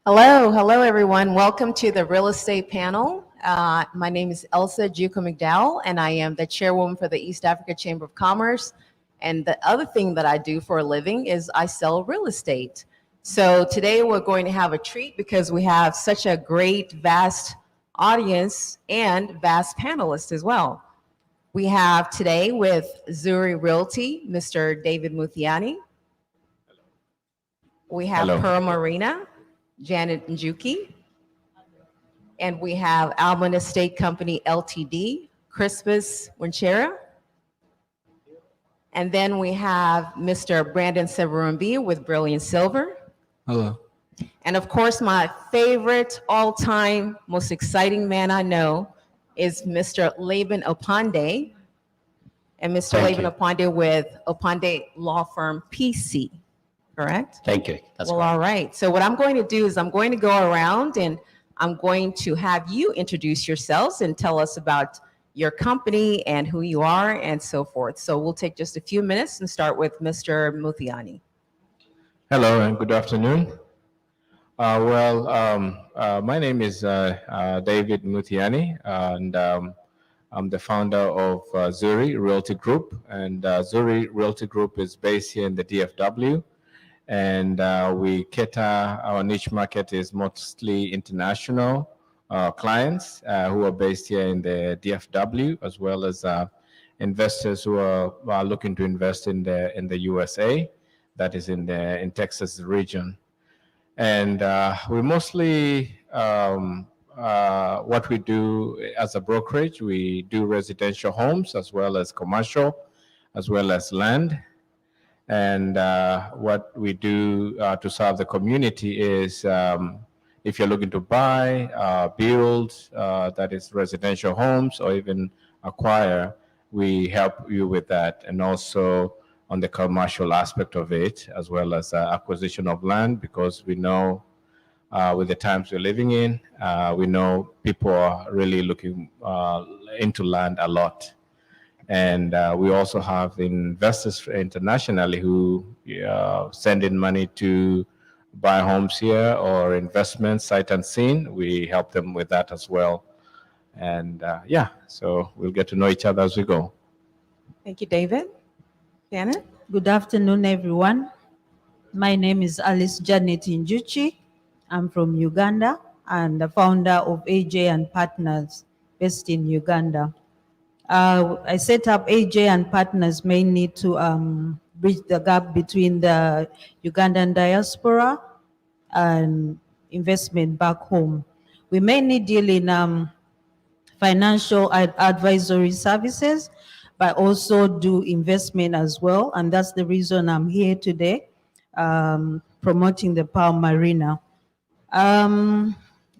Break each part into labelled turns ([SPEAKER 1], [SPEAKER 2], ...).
[SPEAKER 1] Hello everyone. Welcome to the real estate panel. My name is Elsa Juco McDowell, and I am the chairwoman for the East Africa Chamber of Commerce. And the other thing that I do for a living is I sell real estate. So today we're going to have a treat because we have such a great, vast audience and vast panelists as well. We have today with Zuri Realty, Mr. David Muthiani. We have Pearl Marina, Janet Njuki. And we have Almond Estate Company Ltd, Crispus Winchera. And then we have Mr. Brandon Siberumbi with Brilliant Silver.
[SPEAKER 2] Hello.
[SPEAKER 1] And of course, my favorite all-time, most exciting man I know is Mr. Laban Opande. And Mr. Laban Opande with Opande Law Firm PC, correct?
[SPEAKER 3] Thank you. That's
[SPEAKER 1] well,
[SPEAKER 3] correct.
[SPEAKER 1] All right. So what I'm going to do is I'm going to go around and I'm going to have you introduce yourselves and tell us about your company and who you are and so forth. So we'll take just a few minutes and start with Mr. Muthiani.
[SPEAKER 2] Hello and good afternoon. My name is David Muthiani, and I'm the founder of Zuri Realty Group. And Zuri Realty Group is based here in the DFW. And we cater, our niche market is mostly international clients who are based here in the DFW, as well as investors who are looking to invest in the USA, that is in Texas region. And we mostly, what we do as a brokerage, we do residential homes as well as commercial, as well as land. And what we do to serve the community is if you're looking to buy, build, that is residential homes, or even acquire, we help you with that. And also on the commercial aspect of it, as well as acquisition of land, because we know with the times we're living in, we know people are really looking into land a lot. And we also have investors internationally who send in money to buy homes here or investments, sight unseen. We help them with that as well. And so we'll get to know each other as we go.
[SPEAKER 1] Thank you, David. Janet?
[SPEAKER 4] Good afternoon, everyone. My name is Alice Janet Njuchi. I'm from Uganda and the founder of AJ and Partners based in Uganda. I set up AJ and Partners mainly to bridge the gap between the Ugandan diaspora and investment back home. We mainly deal in financial advisory services, but also do investment as well. And that's the reason I'm here today, promoting the Pearl Marina.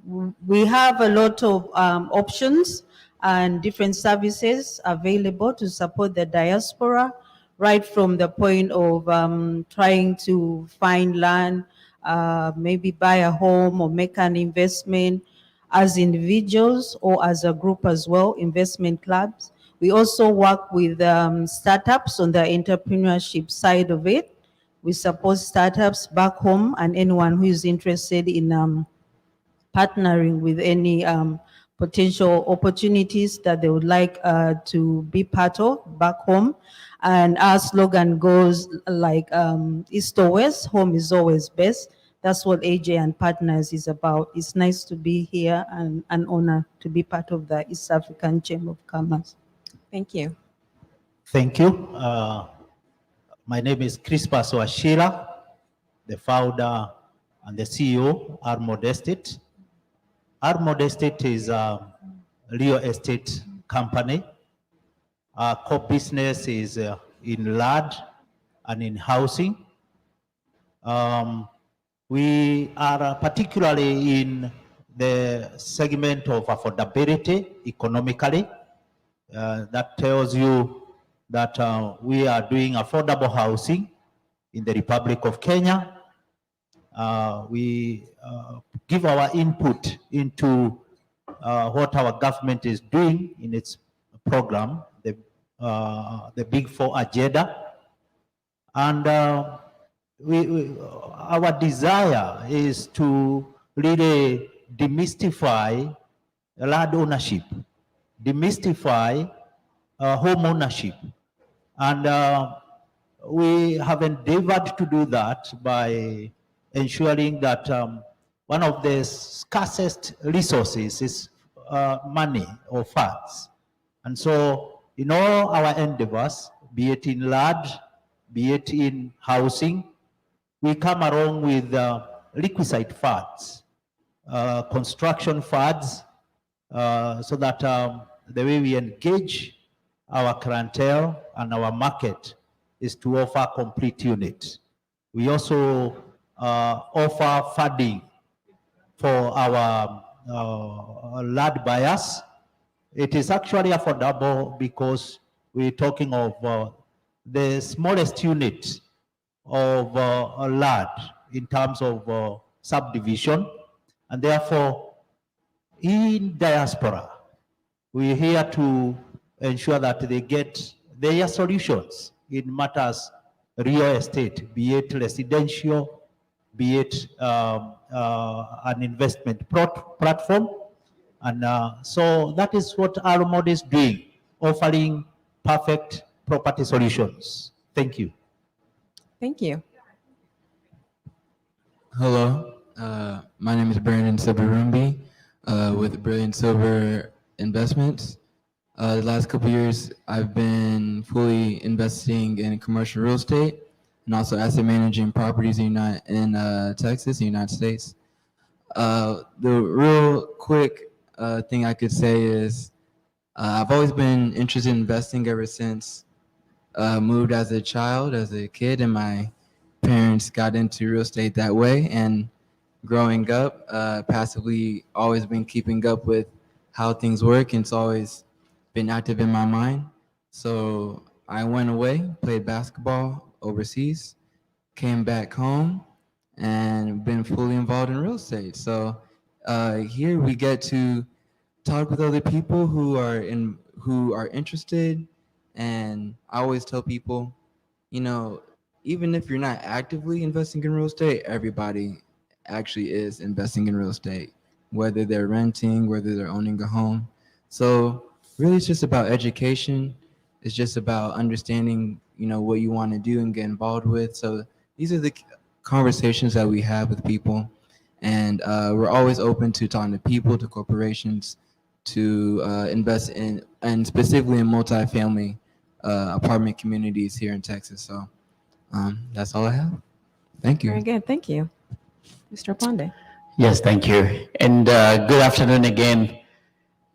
[SPEAKER 4] We have a lot of options and different services available to support the diaspora, right from the point of trying to find land, maybe buy a home or make an investment as individuals or as a group as well, investment clubs. We also work with startups on the entrepreneurship side of it. We support startups back home and anyone who is interested in partnering with any potential opportunities that they would like to be part of back home. And our slogan goes like east or west, home is always best. That's what AJ and Partners is about. It's nice to be here and an honor to be part of the East African Chamber of Commerce.
[SPEAKER 1] Thank you.
[SPEAKER 5] Thank you. My name is Crispus Washira, the founder and the CEO, Armod Estate. Armod Estate is a real estate company. Our core business is in land and in housing. We are particularly in the segment of affordability economically. That tells you that we are doing affordable housing in the Republic of Kenya. We give our input into what our government is doing in its program, the Big Four agenda. And our desire is to really demystify land ownership, demystify home ownership. And we have endeavored to do that by ensuring that one of the scarcest resources is money or funds. And so in all our endeavors, be it in land, be it in housing, we come along with requisite funds, construction funds, so that the way we engage our clientele and our market is to offer complete units. We also offer funding for our land buyers. It is actually affordable because we're talking of the smallest unit of land in terms of subdivision, and therefore in diaspora, we're here to ensure that they get their solutions in matters real estate, be it residential, be it an investment platform. And so that is what Armod is doing, offering perfect property solutions. Thank you.
[SPEAKER 1] Thank you.
[SPEAKER 3] Hello, my name is Brandon Siberumbi with Brilliant Silver Investments. The last couple years, I've been fully investing in commercial real estate and also asset managing properties in Texas, the United States. The real quick thing I could say is I've always been interested in investing ever since moved as a child, as a kid, and my parents got into real estate that way. And growing up, passively always been keeping up with how things work, and it's always been active in my mind. So I went away, played basketball overseas, came back home, and been fully involved in real estate. So here we get to talk with other people who are interested. And I always tell people, you know, even if you're not actively investing in real estate, everybody actually is investing in real estate, whether they're renting, whether they're owning a home. So really it's just about education. It's just about understanding, you know, what you want to do and get involved with. So these are the conversations that we have with people. And we're always open to talking to people, to corporations, to invest in, and specifically in multifamily apartment communities here in Texas. So that's all I have. Thank you.
[SPEAKER 1] Very good. Thank you. Mr. Pandey.
[SPEAKER 6] Yes, thank you. And good afternoon again.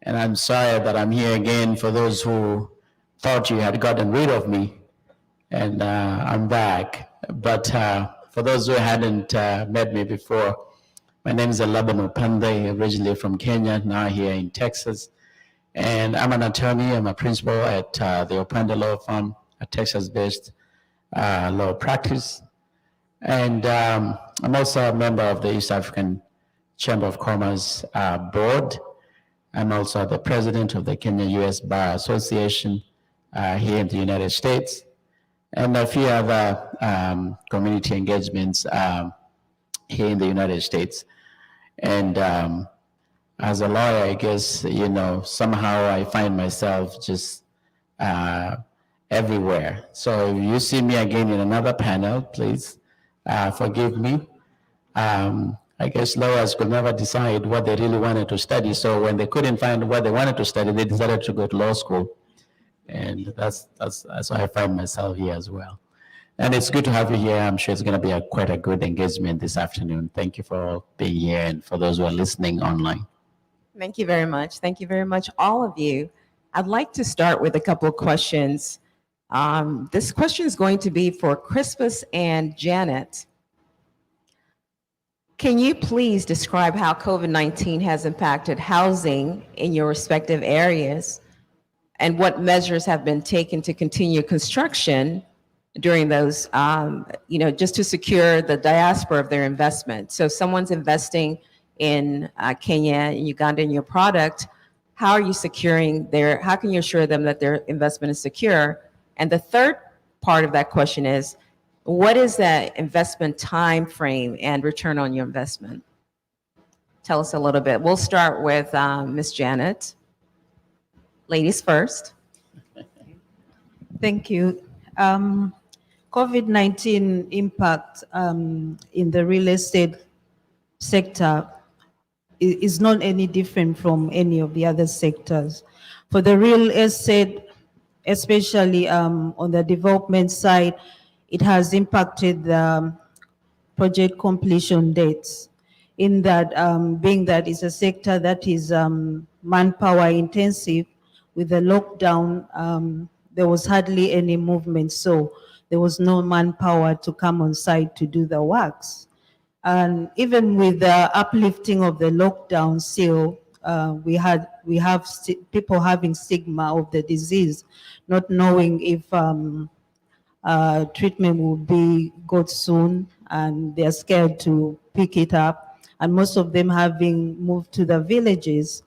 [SPEAKER 6] And I'm sorry that I'm here again for those who thought you had gotten rid of me. And I'm back. But for those who hadn't met me before, my name is Pandey, originally from Kenya, now here in Texas. And I'm an attorney. I'm a principal at the Pandey Law Firm, a Texas-based law practice. And I'm also a member of the East African Chamber of Commerce board. I'm also the president of the Kenya-US Bar Association here in the United States, and a few other community engagements here in the United States. And as a lawyer, I guess, you know, somehow I find myself just everywhere. So if you see me again in another panel, please forgive me. I guess lawyers could never decide what they really wanted to study. So when they couldn't find what they wanted to study, they decided to go to law school. And that's why I find myself here as well. And it's good to have you here. I'm sure it's going to be quite a good engagement this afternoon. Thank you for being here, and for those who are listening online.
[SPEAKER 1] Thank you very much. Thank you very much, all of you. I'd like to start with a couple of questions. This question is going to be for Crispus and Janet. Can you please describe how COVID-19 has impacted housing in your respective areas, and what measures have been taken to continue construction during those, just to secure the diaspora of their investment? So someone's investing in Kenya and Uganda in your product, how are you how can you assure them that their investment is secure? And the third part of that question is, what is that investment time frame and return on your investment? tell us a little bit. We'll start with Ms. Janet. Ladies first.
[SPEAKER 4] Thank you. COVID-19 impact in the real estate sector is not any different from any of the other sectors. For the real estate, especially on the development side, it has impacted the project completion dates, in that being that it's a sector that is manpower intensive. With the lockdown, there was hardly any movement, so there was no manpower to come on site to do the works. And even with the uplifting of the lockdown still, we have people having stigma of the disease, not knowing if treatment will be good soon, and they're scared to pick it up. And most of them having moved to the villages,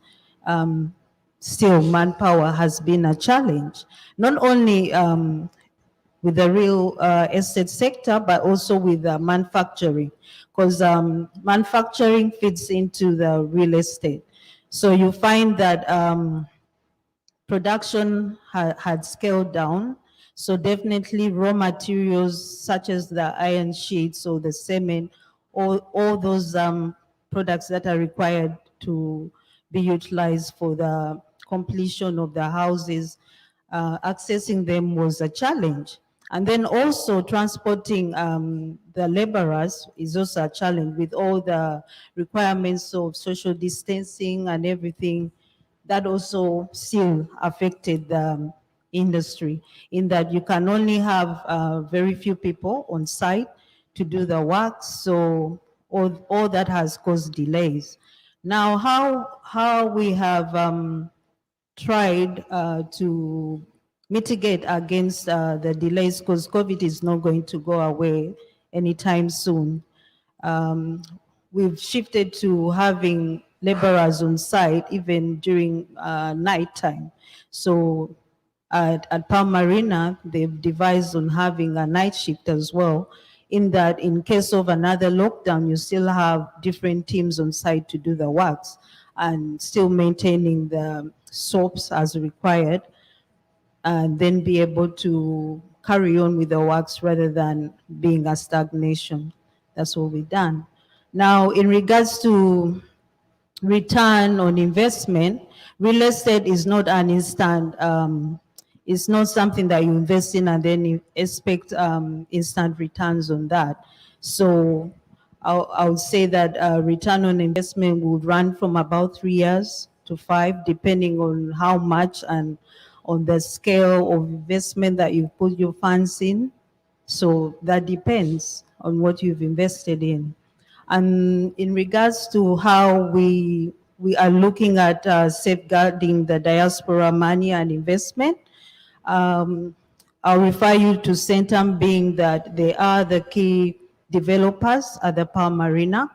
[SPEAKER 4] still manpower has been a challenge, not only with the real estate sector, but also with manufacturing, because manufacturing fits into the real estate. So you find that production had scaled down. So definitely raw materials such as the iron sheets or the cement, all those products that are required to be utilized for the completion of the houses, accessing them was a challenge. And then also transporting the laborers is also a challenge, with all the requirements of social distancing and everything. That also still affected the industry, in that you can only have very few people on site to do the work. So all that has caused delays. Now, how we have tried to mitigate against the delays, because COVID is not going to go away anytime soon. We've shifted to having laborers on site even during nighttime. So at Palm Marina, they've devised on having a night shift as well, in that in case of another lockdown, you still have different teams on site to do the works and still maintaining the SOPs as required, and then be able to carry on with the works rather than being a stagnation. That's what we've done. Now, in regards to return on investment, real estate is not an instant, it's not something that you invest in and then you expect instant returns on that. So I would say that return on investment would run from about 3 years to 5, depending on how much and on the scale of investment that you put your funds in. So that depends on what you've invested in. And in regards to how we are looking at safeguarding the diaspora money and investment, I'll refer you to Centum, being that they are the key developers at the Palm Marina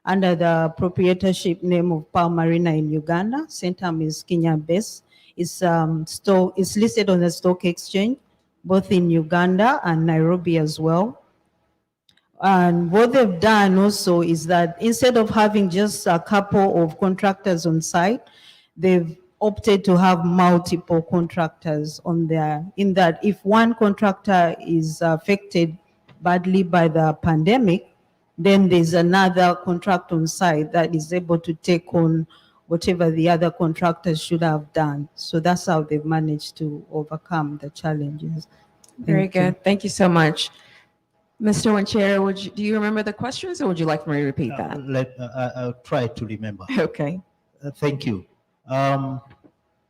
[SPEAKER 4] under the proprietorship name of Palm Marina in Uganda. Centum is Kenya-based. It's listed on the stock exchange, both in Uganda and Nairobi as well. And what they've done also is that instead of having just a couple of contractors on site, they've opted to have multiple contractors on there, in that if one contractor is affected badly by the pandemic, then there's another contractor on site that is able to take on whatever the other contractors should have done. So that's how they've managed to overcome the challenges.
[SPEAKER 1] Very good. Thank you so much. Mr. Wanchera, do you remember the questions, or would you like me to repeat that?
[SPEAKER 5] I'll try to remember.
[SPEAKER 1] Okay.
[SPEAKER 5] Thank you. I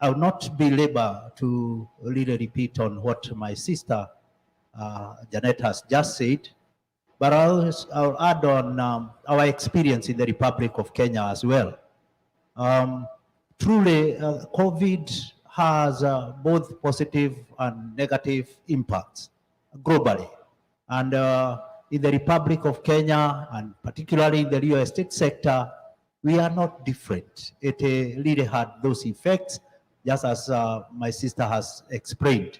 [SPEAKER 5] will not be able to really repeat on what my sister Janet has just said, but I'll add on our experience in the Republic of Kenya as well. Truly, COVID has both positive and negative impacts globally. And in the Republic of Kenya, and particularly in the real estate sector, we are not different. It really had those effects, just as my sister has explained.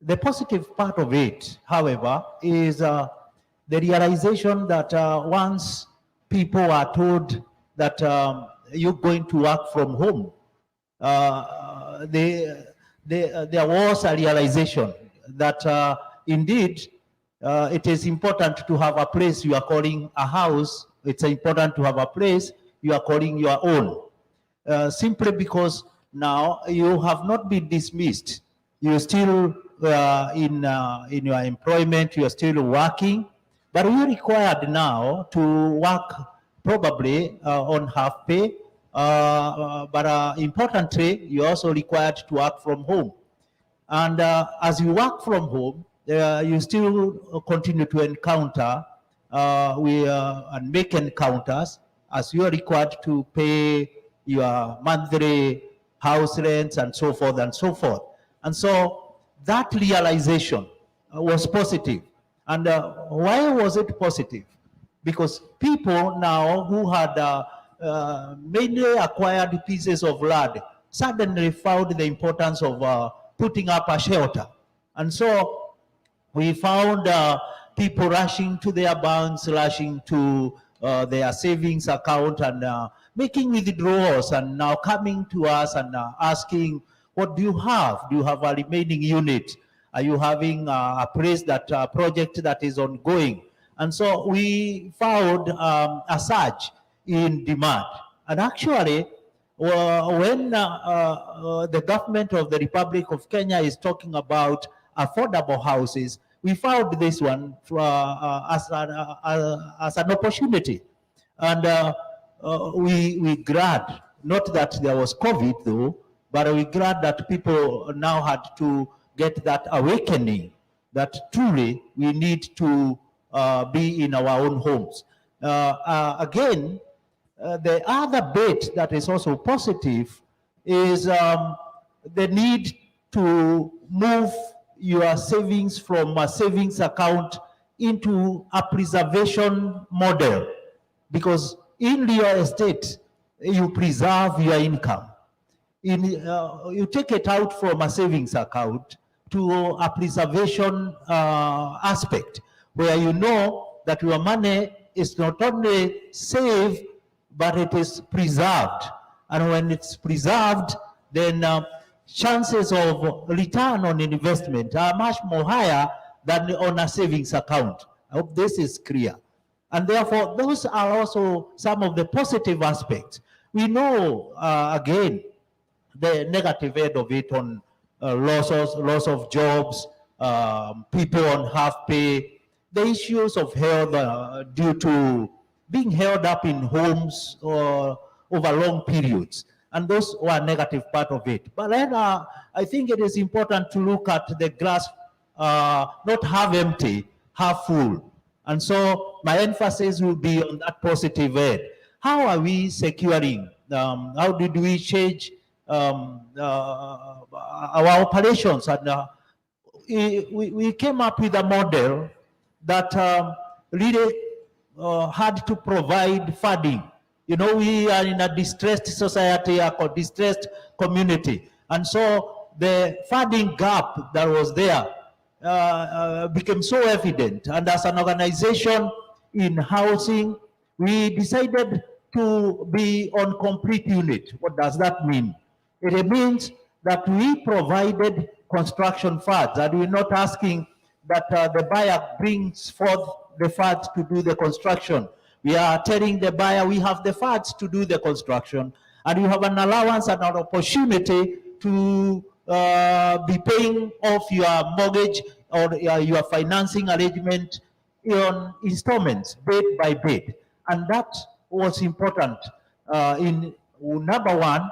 [SPEAKER 5] The positive part of it, however, is the realization that once people are told that you're going to work from home. There was a realization that indeed it is important to have a place you are calling a house. It's important to have a place you are calling your own. Simply because now you have not been dismissed. You're still in your employment, you're still working, but you're required now to work probably on half pay, but importantly, you're also required to work from home. And as you work from home, you still continue to encounter and make encounters as you are required to pay your monthly house rents and so forth and so forth. And so that realization was positive. And why was it positive? Because people now who had mainly acquired pieces of land suddenly found the importance of putting up a shelter. And so we found people rushing to their banks, rushing to their savings account and making withdrawals, and now coming to us and asking, what do you have? Do you have a remaining unit? Are you having a place that project that is ongoing? And so we found a surge in demand. And actually, when the government of the Republic of Kenya is talking about affordable houses, we found this one as an opportunity. And we glad, not that there was COVID though, but we glad that people now had to get that awakening that truly we need to be in our own homes. Again, the other bit that is also positive is the need to move your savings from a savings account into a preservation model, because in real estate, you preserve your income. You take it out from a savings account to a preservation aspect, where you know that your money is not only saved, but it is preserved. And when it's preserved, then chances of return on investment are much more higher than on a savings account. I hope this is clear. And therefore, those are also some of the positive aspects. We know, again, the negative end of it on loss of jobs, people on half pay, the issues of health due to being held up in homes over long periods. And those were a negative part of it. But then I think it is important to look at the glass not half empty, half full. And so my emphasis will be on that positive end. How are we securing? How did we change our operations? And we came up with a model that really had to provide funding. You know, we are in a distressed society, a distressed community. And so the funding gap that was there became so evident. And as an organization in housing, we decided to be on complete unit. What does that mean? It means that we provided construction funds, and we're not asking that the buyer brings forth the funds to do the construction. We are telling the buyer we have the funds to do the construction, and you have an allowance and an opportunity to be paying off your mortgage or your financing arrangement on installments, bit by bit. And that was important in number one,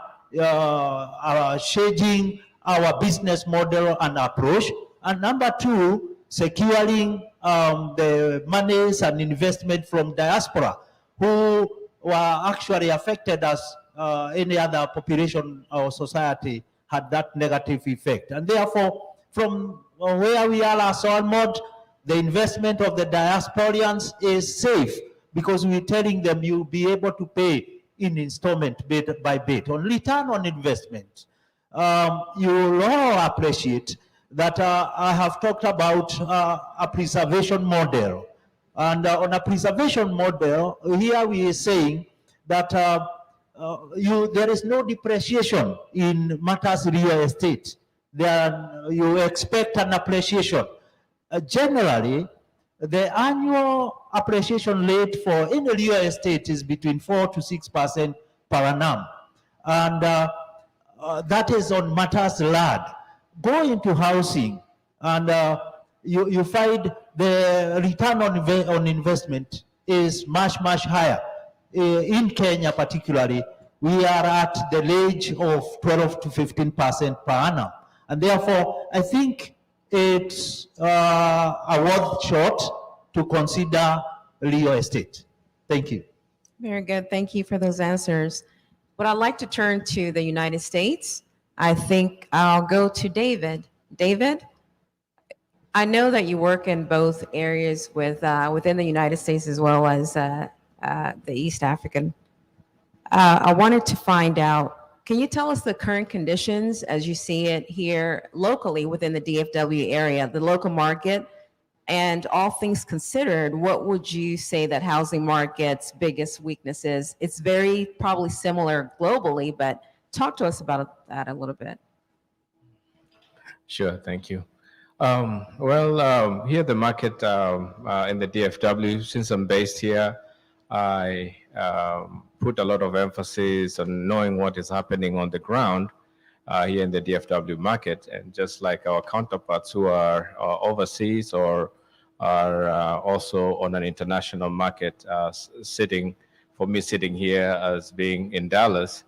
[SPEAKER 5] changing our business model and approach, and number two, securing the monies and investment from diaspora who were actually affected as any other population or society had that negative effect. And therefore, from where we are as Almond, the investment of the diasporians is safe, because we're telling them you'll be able to pay in installment bit by bit. On return on investment, you'll all appreciate that I have talked about a preservation model. And on a preservation model, here we are saying that there is no depreciation in matters real estate. You expect an appreciation. Generally, the annual appreciation rate for any real estate is between 4 to 6% per annum. And that is on matters land. Go into housing and you find the return on investment is much, much higher. In Kenya particularly, we are at the range of 12 to 15% per annum. And therefore, I think it's a worth shot to consider real estate. Thank you.
[SPEAKER 1] Very good. Thank you for those answers. But I'd like to turn to the United States. I think I'll go to David. David, I know that you work in both areas within the United States as well as the East African. I wanted to find out, can you tell us the current conditions as you see it here locally within the DFW area, the local market, and all things considered, what would you say that housing market's biggest weakness is? It's very probably similar globally, but talk to us about that a little bit.
[SPEAKER 2] Sure, thank you. Here the market in the DFW, since I'm based here, I put a lot of emphasis on knowing what is happening on the ground here in the DFW market. And just like our counterparts who are overseas or are also on an international market, sitting here as being in Dallas,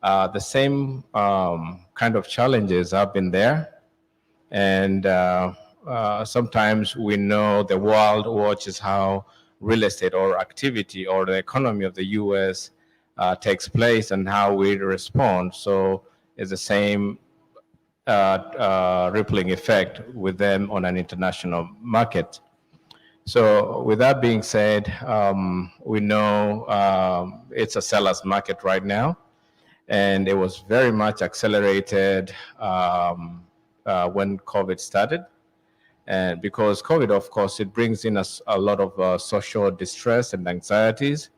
[SPEAKER 2] the same kind of challenges have been there. And sometimes we know the world watches how real estate or activity or the economy of the U.S. Takes place and how we respond. So it's the same rippling effect with them on an international market. So with that being said, we know it's a seller's market right now, and it was very much accelerated when COVID started. And because COVID, of course, it brings in a lot of social distress and anxieties.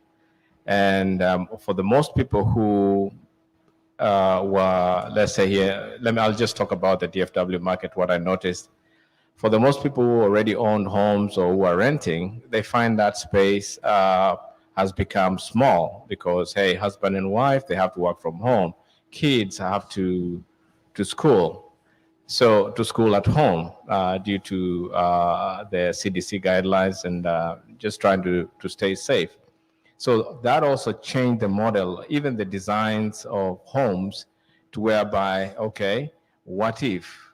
[SPEAKER 2] And for the most people who were, let's say here, I'll just talk about the DFW market, what I noticed. For the most people who already owned homes or who are renting, they find that space has become small because, hey, husband and wife, they have to work from home. Kids have to school. So to school at home due to the CDC guidelines and just trying to stay safe. So that also changed the model, even the designs of homes to whereby, okay, what if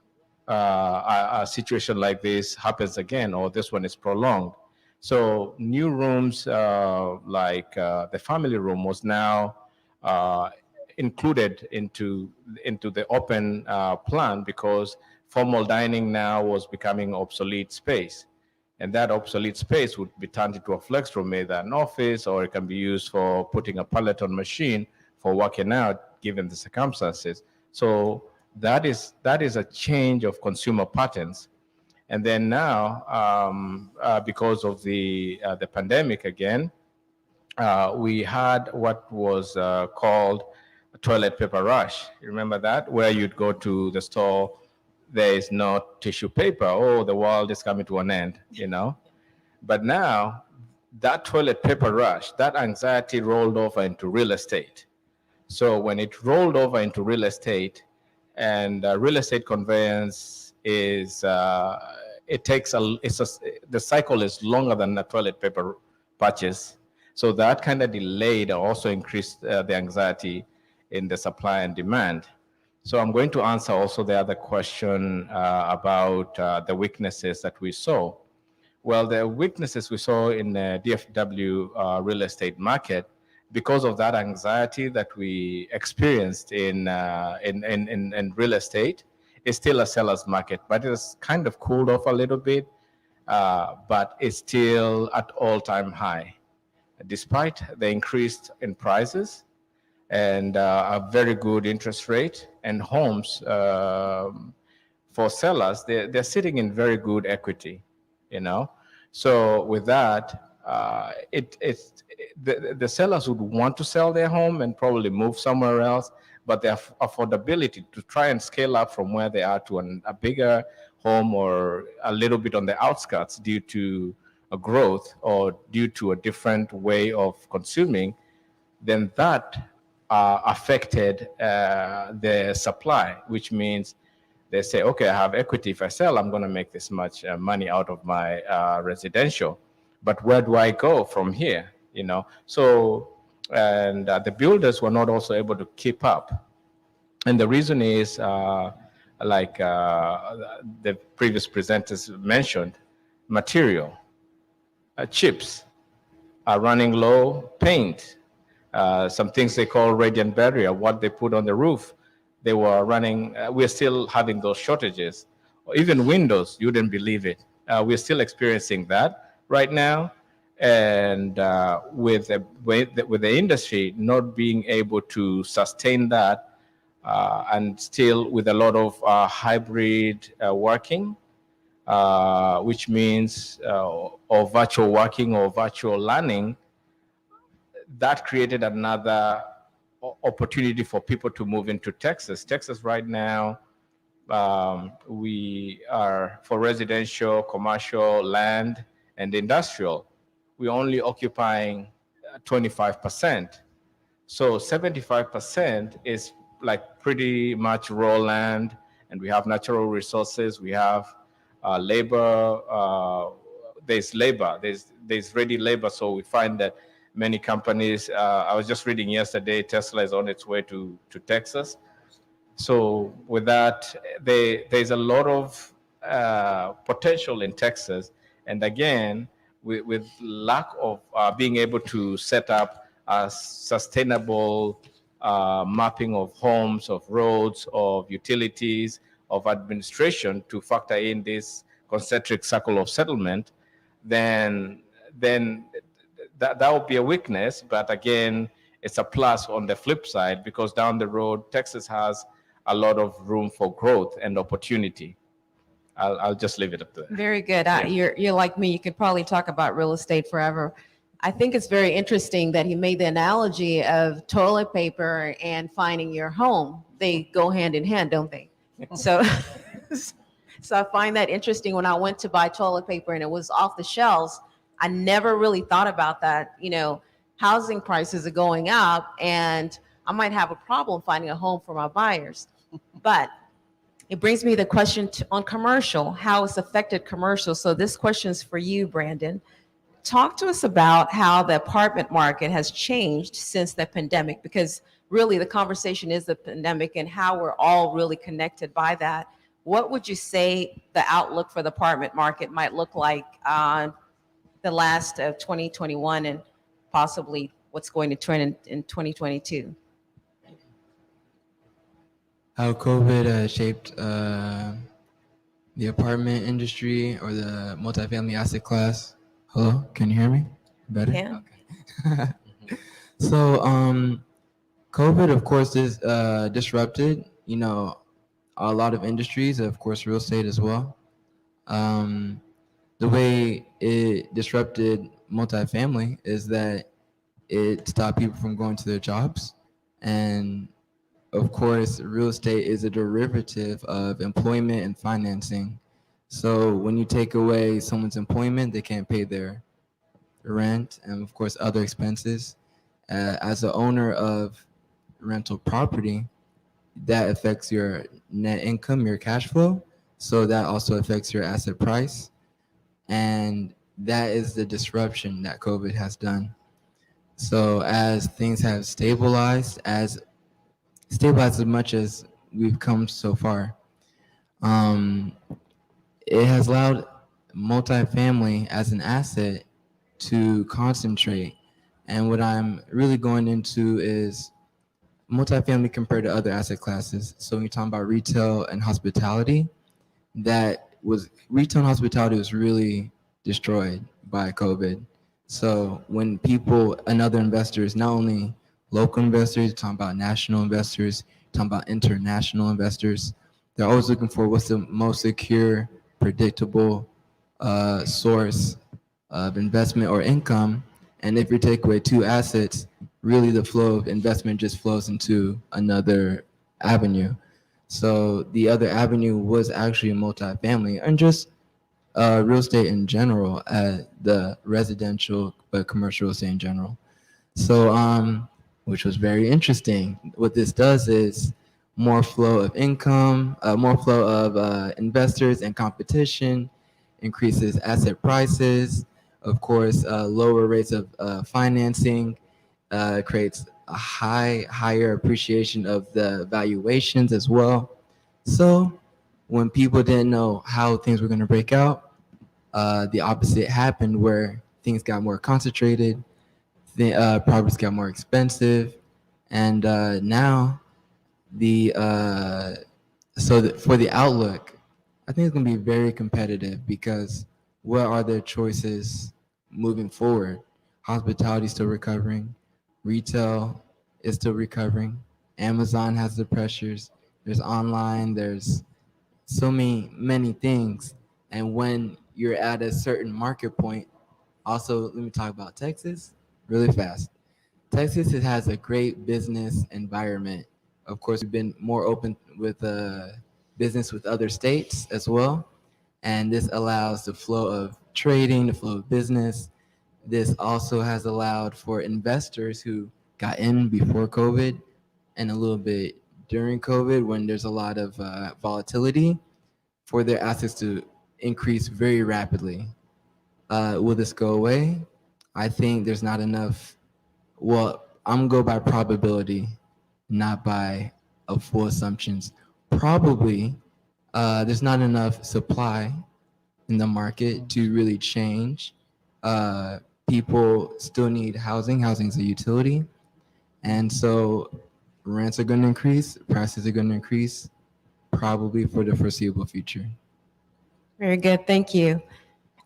[SPEAKER 2] a situation like this happens again, or this one is prolonged? So new rooms like the family room was now included into the open plan because formal dining now was becoming obsolete space. And that obsolete space would be turned into a flex room, either an office, or it can be used for putting a Peloton machine for working out, given the circumstances. So that is a change of consumer patterns. And then now, because of the pandemic again, we had what was called a toilet paper rush. You remember that? Where you'd go to the store, there is no tissue paper. Oh, the world is coming to an end, you know? But now, that toilet paper rush, that anxiety rolled over into real estate. So when it rolled over into real estate, and real estate conveyance is, the cycle is longer than the toilet paper purchase. So that kind of delayed or also increased the anxiety in the supply and demand. So I'm going to answer also the other question about the weaknesses that we saw. Well, the weaknesses we saw in the DFW real estate market, because of that anxiety that we experienced in real estate, is still a seller's market, but it's kind of cooled off a little bit, but it's still at all-time high, despite the increase in prices and a very good interest rate, and homes for sellers, they're sitting in very good equity, you know. So with that, the sellers would want to sell their home and probably move somewhere else, but their affordability to try and scale up from where they are to a bigger home or a little bit on the outskirts due to a growth or due to a different way of consuming, then that affected the supply, which means they say, okay, I have equity. If I sell, I'm going to make this much money out of my residential. But where do I go from here? You know, so and the builders were not also able to keep up, and the reason is like the previous presenters mentioned, material, chips are running low, paint, some things they call radiant barrier, what they put on the roof, they were running, we're still having those shortages. Even windows, you wouldn't believe it. We're still experiencing that right now. And with the industry not being able to sustain that, and still with a lot of hybrid working, which means or virtual working or virtual learning, that created another opportunity for people to move into Texas. Texas right now, we are for residential, commercial, land, and industrial, we're only occupying 25%. So 75% is like pretty much raw land, and we have natural resources. We have labor. There's labor. There's ready labor. So we find that many companies. I was just reading yesterday, Tesla is on its way to Texas. So with that, there's a lot of potential in Texas, and again, with lack of being able to set up a sustainable mapping of homes, of roads, of utilities, of administration to factor in this concentric circle of settlement, then that would be a weakness. But again, it's a plus on the flip side, because down the road, Texas has a lot of room for growth and opportunity. I'll just leave it up there.
[SPEAKER 1] Very good. You're like me. You could probably talk about real estate forever. I think it's very interesting that he made the analogy of toilet paper and finding your home. They go hand in hand, don't they? So, so I find that interesting. When I went to buy toilet paper and it was off the shelves, I never really thought about that. You know, housing prices are going up, and I might have a problem finding a home for my buyers. But it brings me the question on commercial, how it's affected commercial. So this question is for you, Brandon. Talk to us about how the apartment market has changed since the pandemic, because really the conversation is the pandemic and how we're all really connected by that. What would you say the outlook for the apartment market might look like the last of 2021 and possibly what's going to trend in 2022?
[SPEAKER 3] How COVID shaped the apartment industry or the multifamily asset class. Hello, can you hear me? Better?
[SPEAKER 1] Yeah.
[SPEAKER 3] Okay. So COVID, of course, is disrupted, you know, a lot of industries, of course, real estate as well. The way it disrupted multifamily is that it stopped people from going to their jobs. And of course, real estate is a derivative of employment and financing. So when you take away someone's employment, they can't pay their rent and of course other expenses. As an owner of rental property, that affects your net income, your cash flow. So that also affects your asset price. And that is the disruption that COVID has done. So as things have stabilized as much as we've come so far, it has allowed multifamily as an asset to concentrate. And what I'm really going into is multifamily compared to other asset classes. So when you're talking about retail and hospitality, retail and hospitality was really destroyed by COVID. So when people and other investors, not only local investors, talking about national investors, talking about international investors, they're always looking for what's the most secure, predictable source of investment or income. And if you take away two assets, really the flow of investment just flows into another avenue. So the other avenue was actually multifamily and just real estate in general, the residential but commercial real estate in general. So, which was very interesting. What this does is more flow of income, more flow of investors and competition, increases asset prices. Of course, lower rates of financing creates a higher appreciation of the valuations as well. So, when people didn't know how things were going to break out, the opposite happened where things got more concentrated, the properties got more expensive, and now for the outlook, I think it's going to be very competitive because what are their choices moving forward? Hospitality is still recovering, retail is still recovering, Amazon has the pressures, there's online, there's so many things. And when you're at a certain market point, also let me talk about Texas really fast. Texas has a great business environment. Of course, we've been more open with business with other states as well, and this allows the flow of trading, the flow of business. This also has allowed for investors who got in before COVID and a little bit during COVID when there's a lot of volatility for their assets to increase very rapidly. Will this go away? I think there's not enough. Well, I'm going to go by probability, not by full assumptions. Probably there's not enough supply in the market to really change. People still need housing. Housing is a utility. And so rents are going to increase, prices are going to increase, probably for the foreseeable future.
[SPEAKER 1] Very good, thank you.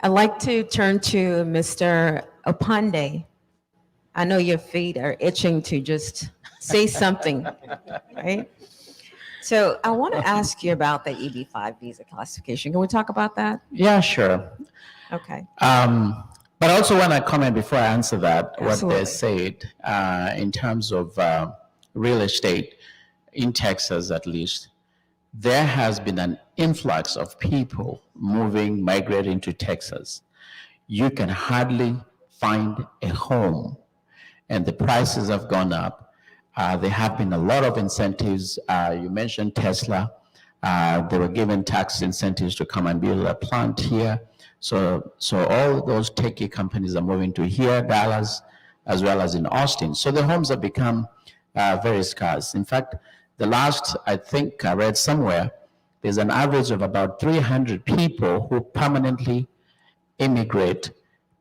[SPEAKER 1] I'd like to turn to Mr. Pandey. I know your feet are itching to just say something, right? So I want to ask you about the EB-5 visa classification. Can we talk about that?
[SPEAKER 6] Yeah, sure.
[SPEAKER 1] Okay.
[SPEAKER 6] But I also want to comment before I answer that,
[SPEAKER 1] Absolutely.
[SPEAKER 6] what they said in terms of real estate in Texas, at least. There has been an influx of people migrating to Texas. You can hardly find a home, and the prices have gone up. There have been a lot of incentives. You mentioned Tesla. They were given tax incentives to come and build a plant here. So all those techie companies are moving to here, Dallas, as well as in Austin. So the homes have become very scarce. In fact, the last, I think I read somewhere, there's an average of about 300 people who permanently immigrate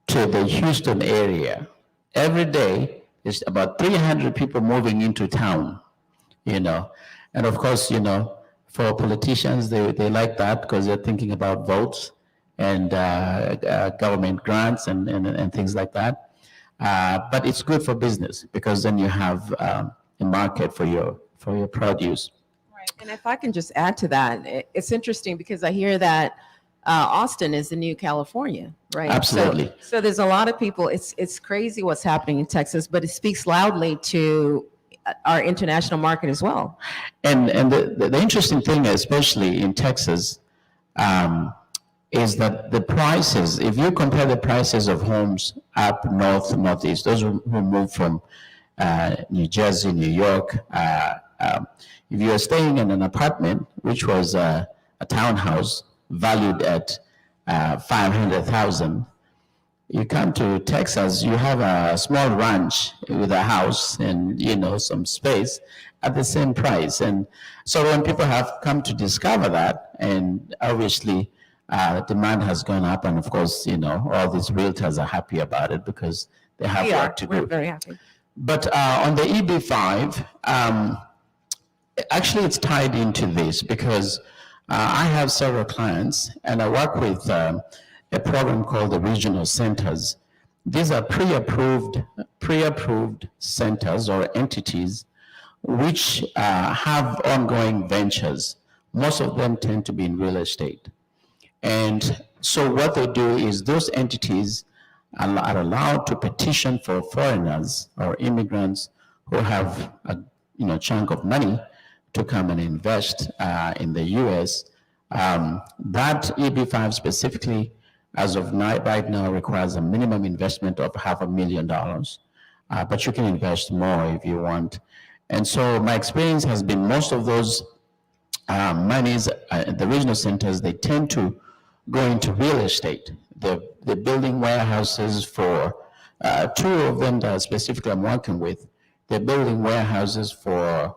[SPEAKER 6] to the Houston area. Every day, there's about 300 people moving into town, And of course, for politicians, they like that because they're thinking about votes and government grants and things like that. But it's good for business because then you have a market for your produce.
[SPEAKER 1] Right. And if I can just add to that, it's interesting because I hear that Austin is the new California, right?
[SPEAKER 6] Absolutely.
[SPEAKER 1] So there's a lot of people. It's crazy what's happening in Texas, but it speaks loudly to our international market as well.
[SPEAKER 6] And the interesting thing, especially in Texas, is that the prices, if you compare the prices of homes up north, northeast, those who move from New Jersey, New York, if you are staying in an apartment, which was a townhouse valued at $500,000, you come to Texas, you have a small ranch with a house and some space at the same price. And so when people have come to discover that, and obviously demand has gone up, and of course all these realtors are happy about it because they have work to do.
[SPEAKER 1] We're very happy.
[SPEAKER 6] But on the EB-5, actually it's tied into this because I have several clients and I work with a program called the regional centers. These are pre-approved centers or entities which have ongoing ventures. Most of them tend to be in real estate. And so what they do is those entities are allowed to petition for foreigners or immigrants who have a chunk of money to come and invest in the U.S. That EB-5 specifically, as of right now, requires a minimum investment of $500,000, but you can invest more if you want. And so my experience has been most of those monies at the regional centers, they tend to go into real estate. They're building warehouses for, two of them that specifically I'm working with, they're building warehouses for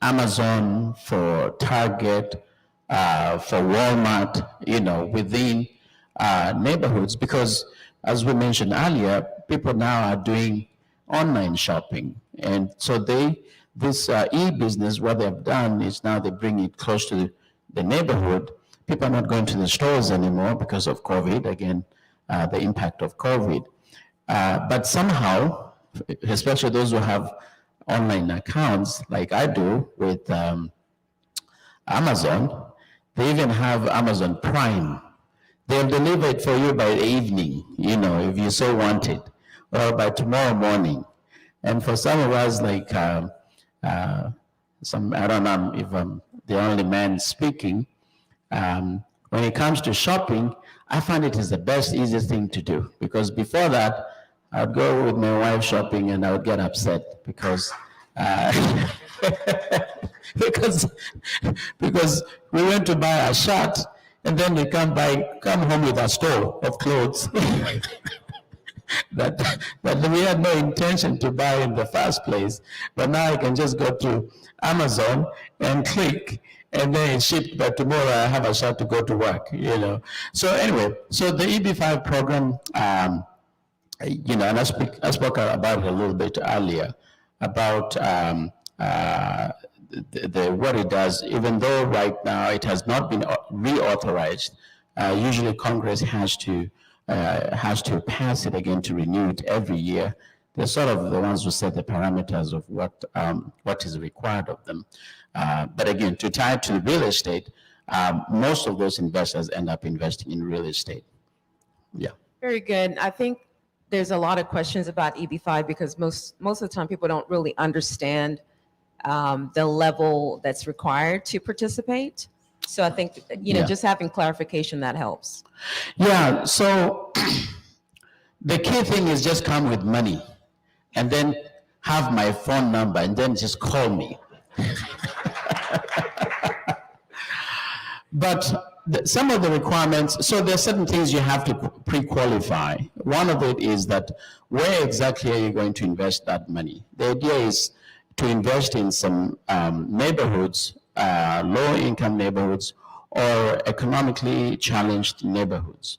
[SPEAKER 6] Amazon, for Target, for Walmart, within neighborhoods, because as we mentioned earlier, people now are doing online shopping. And so this e-business, what they've done is now they bring it close to the neighborhood. People are not going to the stores anymore because of COVID, again, the impact of COVID. But somehow, especially those who have online accounts like I do with Amazon, they even have Amazon Prime. They'll deliver it for you by the evening, if you so want it, or by tomorrow morning. And for some of us, like I don't know if I'm the only man speaking, when it comes to shopping, I find it is the best, easiest thing to do, because before that, I'd go with my wife shopping and I would get upset because because we went to buy a shirt and then they come home with a store of clothes that we had no intention to buy in the first place. But now I can just go to Amazon and click, and then it's shipped, but tomorrow I have a shirt to go to work, So anyway, so the EB-5 program, and I spoke about it a little bit earlier, about what it does, even though right now it has not been reauthorized. Usually Congress has to pass it again to renew it every year. They're sort of the ones who set the parameters of what is required of them. But again, to tie it to real estate, most of those investors end up investing in real estate. Yeah.
[SPEAKER 1] Very good. I think there's a lot of questions about EB-5 because most of the time people don't really understand the level that's required to participate. So I think, just having clarification, that helps.
[SPEAKER 6] Yeah, so the key thing is just come with money and then have my phone number and then just call me. But some of the requirements, so there are certain things you have to pre-qualify. One of it is that where exactly are you going to invest that money? The idea is to invest in some neighborhoods, low-income neighborhoods, or economically challenged neighborhoods.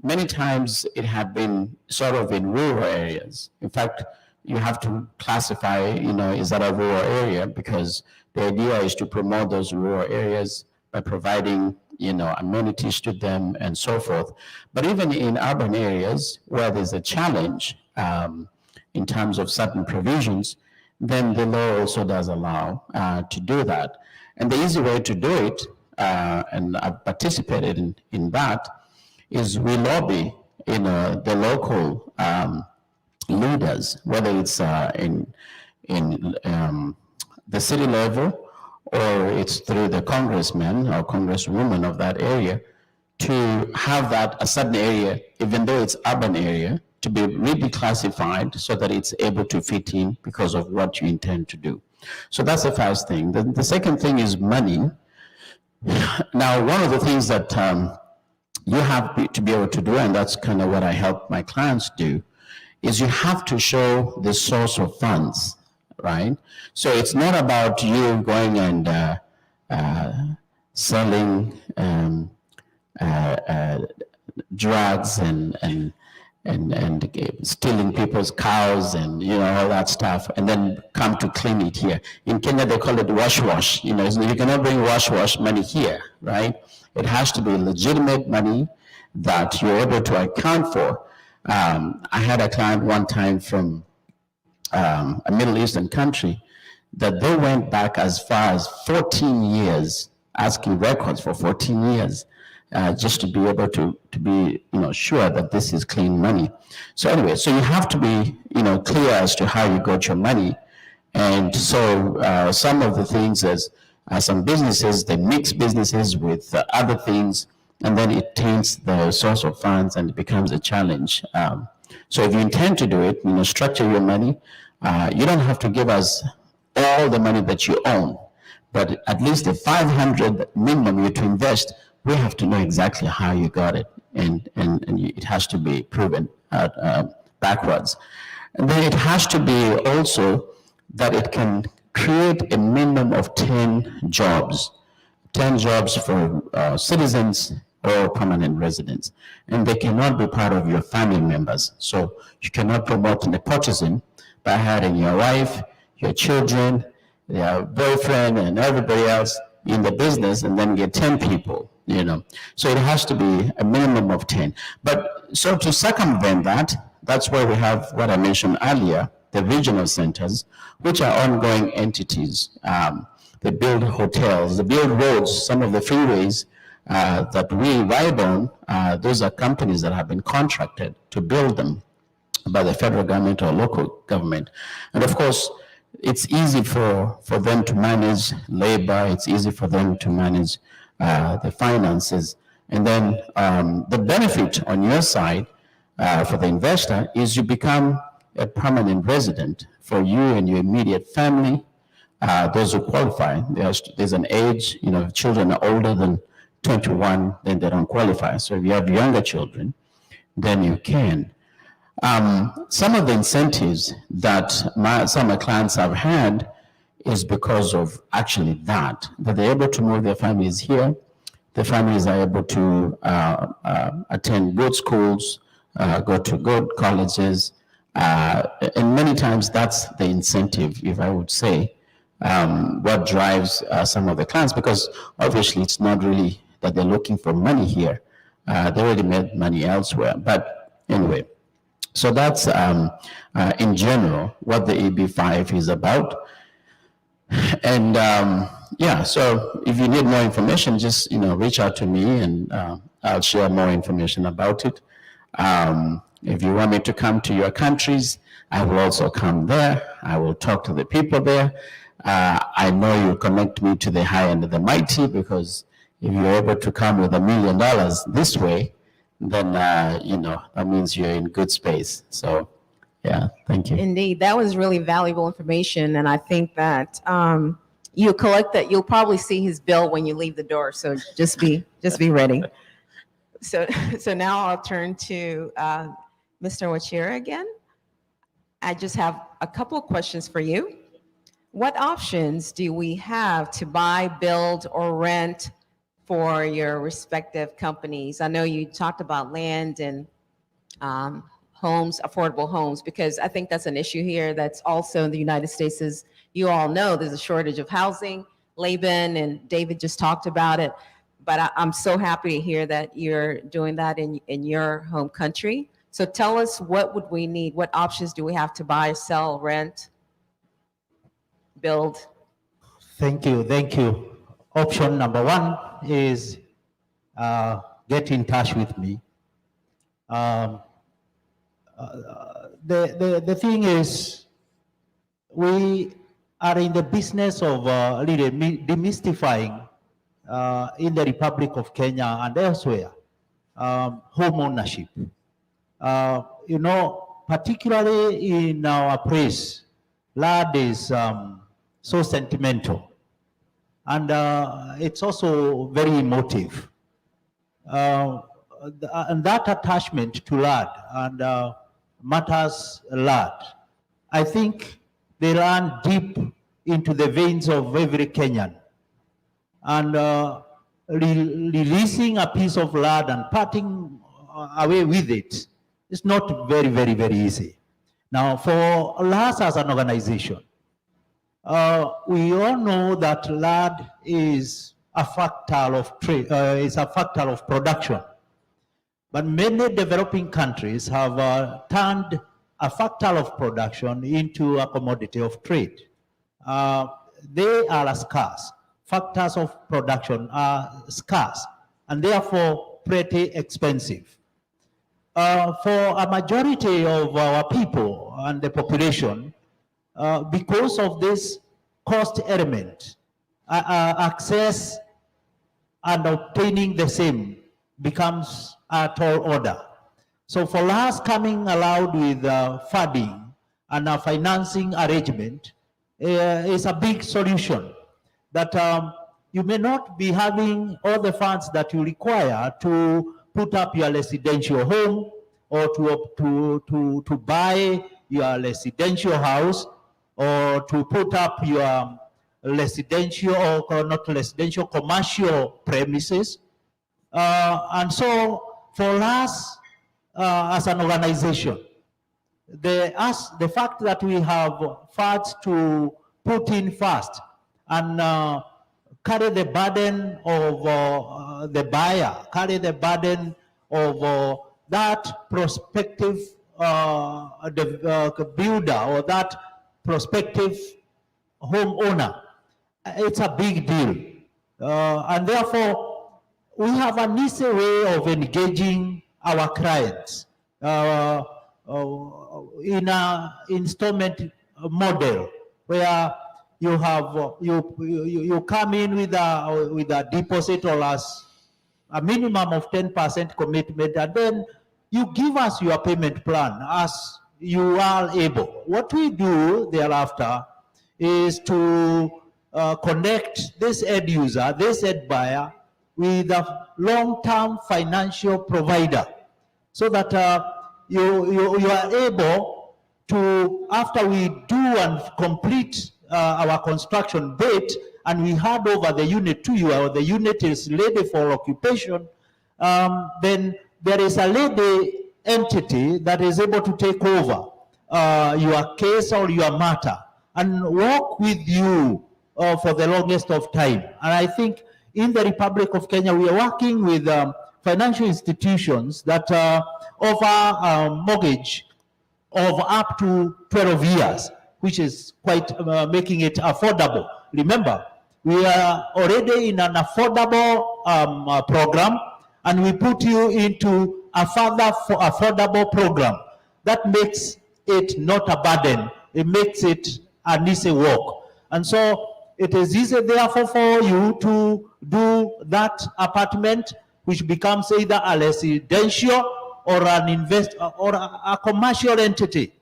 [SPEAKER 6] Many times it had been sort of in rural areas. In fact, you have to classify, is that a rural area? Because the idea is to promote those rural areas by providing, amenities to them and so forth. But even in urban areas where there's a challenge in terms of certain provisions, then the law also does allow to do that. And the easy way to do it, and I've participated in that, is we lobby, the local leaders, whether it's in the city level or it's through the congressman or congresswoman of that area, to have that a certain area, even though it's urban area, to be reclassified so that it's able to fit in because of what you intend to do. So that's the first thing. The second thing is money. Now, one of the things that you have to be able to do, and that's kind of what I help my clients do, is you have to show the source of funds, right? So it's not about you going and selling drugs and stealing people's cows and all that stuff, and then come to clean it here. In Kenya, they call it wash. You cannot bring wash money here, right? It has to be legitimate money that you're able to account for. I had a client one time from a Middle Eastern country that they went back as far as 14 years, asking records for 14 years. just to be able to be, sure that this is clean money. So anyway, so you have to be, clear as to how you got your money. And so some of the things as some businesses, they mix businesses with other things, and then it taints the source of funds and it becomes a challenge. So if you intend to do it, structure your money. You don't have to give us all the money that you own, but at least the 500 minimum you to invest, we have to know exactly how you got it, and it has to be proven backwards. And then it has to be also that it can create a minimum of 10 jobs for citizens or permanent residents, and they cannot be part of your family members. So you cannot promote nepotism by hiring your wife, your children, your boyfriend, and everybody else in the business and then get 10 people, So it has to be a minimum of 10. But so to circumvent that, that's where we have what I mentioned earlier, the regional centers, which are ongoing entities. They build hotels, they build roads, some of the freeways that we ride on, those are companies that have been contracted to build them by the federal government or local government. And of course, it's easy for them to manage labor, it's easy for them to manage the finances. And then the benefit on your side for the investor is you become a permanent resident for you and your immediate family, those who qualify. There's an age, if children are older than 21, then they don't qualify. So if you have younger children, then you can. Some of the incentives that some of my clients have had is because of actually that they're able to move their families here. The families are able to attend good schools, go to good colleges, and many times that's the incentive, if I would say, what drives some of the clients, because obviously it's not really that they're looking for money here. They already made money elsewhere. But anyway, so that's in general what the EB5 is about. And yeah, so if you need more information, just reach out to me and I'll share more information about it. If you want me to come to your countries, I will also come there. I will talk to the people there. I know you connect me to the high and the mighty, because if you're able to come with $1 million this way, then that means you're in good space. So yeah, thank you.
[SPEAKER 1] Indeed, that was really valuable information, and I think that you'll collect that. You'll probably see his bill when you leave the door. So just be ready. So now I'll turn to Mr. Wachira again. I just have a couple of questions for you. What options do we have to buy, build, or rent for your respective companies? I know you talked about land and homes, affordable homes, because I think that's an issue here that's also in the United States. As you all know, there's a shortage of housing. Laban and David just talked about it, but I'm so happy to hear that you're doing that in your home country. So tell us, what would we need? What options do we have to buy, sell, rent, build?
[SPEAKER 5] Thank you. Option number one is get in touch with me. The thing is, we are in the business of really demystifying in the Republic of Kenya and elsewhere home ownership. Particularly in our place, land is so sentimental, and it's also very emotive. And that attachment to land and matters a lot. I think they run deep into the veins of every Kenyan. And releasing a piece of land and parting away with it is not very, very, very easy. Now, for us as an organization, we all know that land is a factor of trade, is a factor of production. But many developing countries have turned a factor of production into a commodity of trade. They are scarce. Factors of production are scarce. and therefore pretty expensive. For a majority of our people and the population, because of this cost element, access and obtaining the same becomes a tall order. So for us, coming allowed with funding and a financing arrangement is a big solution, that you may not be having all the funds that you require to put up your residential home or to buy your residential house or to put up your residential or not residential, commercial premises. And so for us as an organization, the fact that we have funds to put in first and carry the burden of the buyer, carry the burden of that prospective the builder or that prospective homeowner, it's a big deal. And therefore, we have an easy way of engaging our clients in an installment model where you have you come in with a deposit or as a minimum of 10% commitment, and then you give us your payment plan as you are able. What we do thereafter is to connect this end user, this end buyer, with a long-term financial provider, so that you are able to, after we do and complete our construction bit, and we hand over the unit to you, or the unit is ready for occupation, then there is a lady entity that is able to take over your case or your matter and work with you for the longest of time. And I think in the Republic of Kenya, we are working with financial institutions that offer a mortgage of up to 12 years, which is quite making it affordable. Remember, we are already in an affordable program, and we put you into a further affordable program. That makes it not a burden. It makes it an easy walk. And so it is easy, therefore, for you to do that apartment, which becomes either a residential or an or a commercial entity,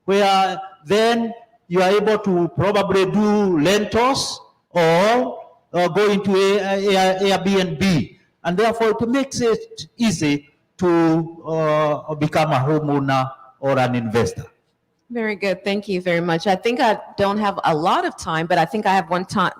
[SPEAKER 5] where then you are able to probably do rentals or go into Airbnb, and therefore it makes it easy to become a homeowner or an investor.
[SPEAKER 1] Very good. Thank you very much. I think I don't have a lot of time, but I think I have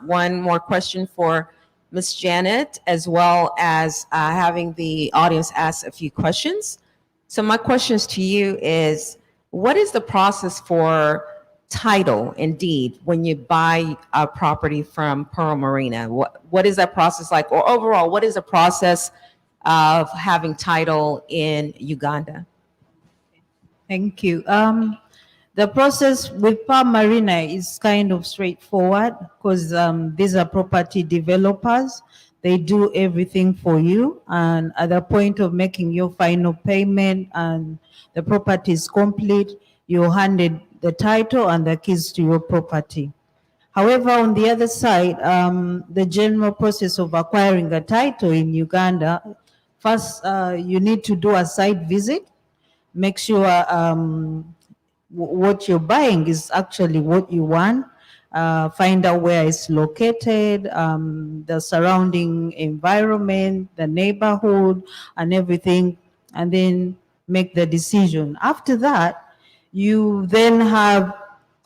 [SPEAKER 1] one more question for Ms. Janet, as well as having the audience ask a few questions. So my questions to you is, what is the process for title and deed when you buy a property from Pearl Marina? What is that process like? Or overall, what is the process of having title in Uganda?
[SPEAKER 4] Thank you. The process with Pearl Marina is kind of straightforward, because these are property developers. They do everything for you, and at the point of making your final payment and the property is complete, you're handed the title and the keys to your property. However, on the other side, the general process of acquiring a title in Uganda, first you need to do a site visit, make sure what you're buying is actually what you want. Find out where it's located, the surrounding environment, the neighborhood, and everything, and then make the decision. After that, you then have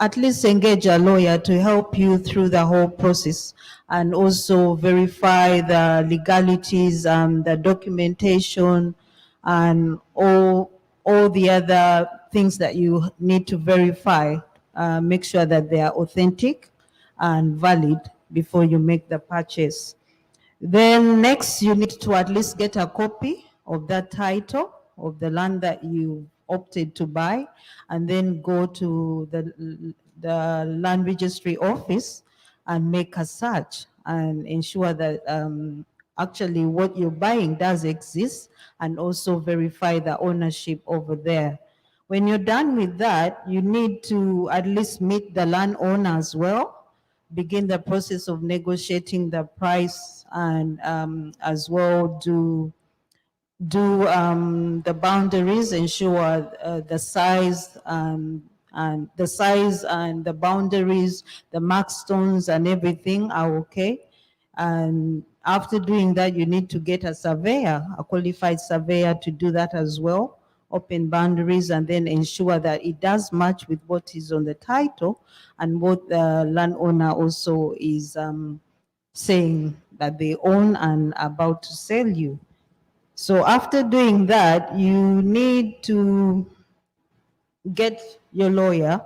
[SPEAKER 4] at least engage a lawyer to help you through the whole process, and also verify the legalities, the documentation, and all the other things that you need to verify. Make sure that they are authentic and valid before you make the purchase. Then next, you need to at least get a copy of that title of the land that you opted to buy, and then go to the land registry office and make a search and ensure that actually what you're buying does exist, and also verify the ownership over there. When you're done with that, you need to at least meet the landowner as well, begin the process of negotiating the price, and as well do the boundaries, ensure the size, and the size and the boundaries, the mark stones and everything are okay. And after doing that, you need to get a surveyor, a qualified surveyor, to do that as well, open boundaries, and then ensure that it does match with what is on the title and what the landowner also is saying that they own and about to sell you. So after doing that, you need to get your lawyer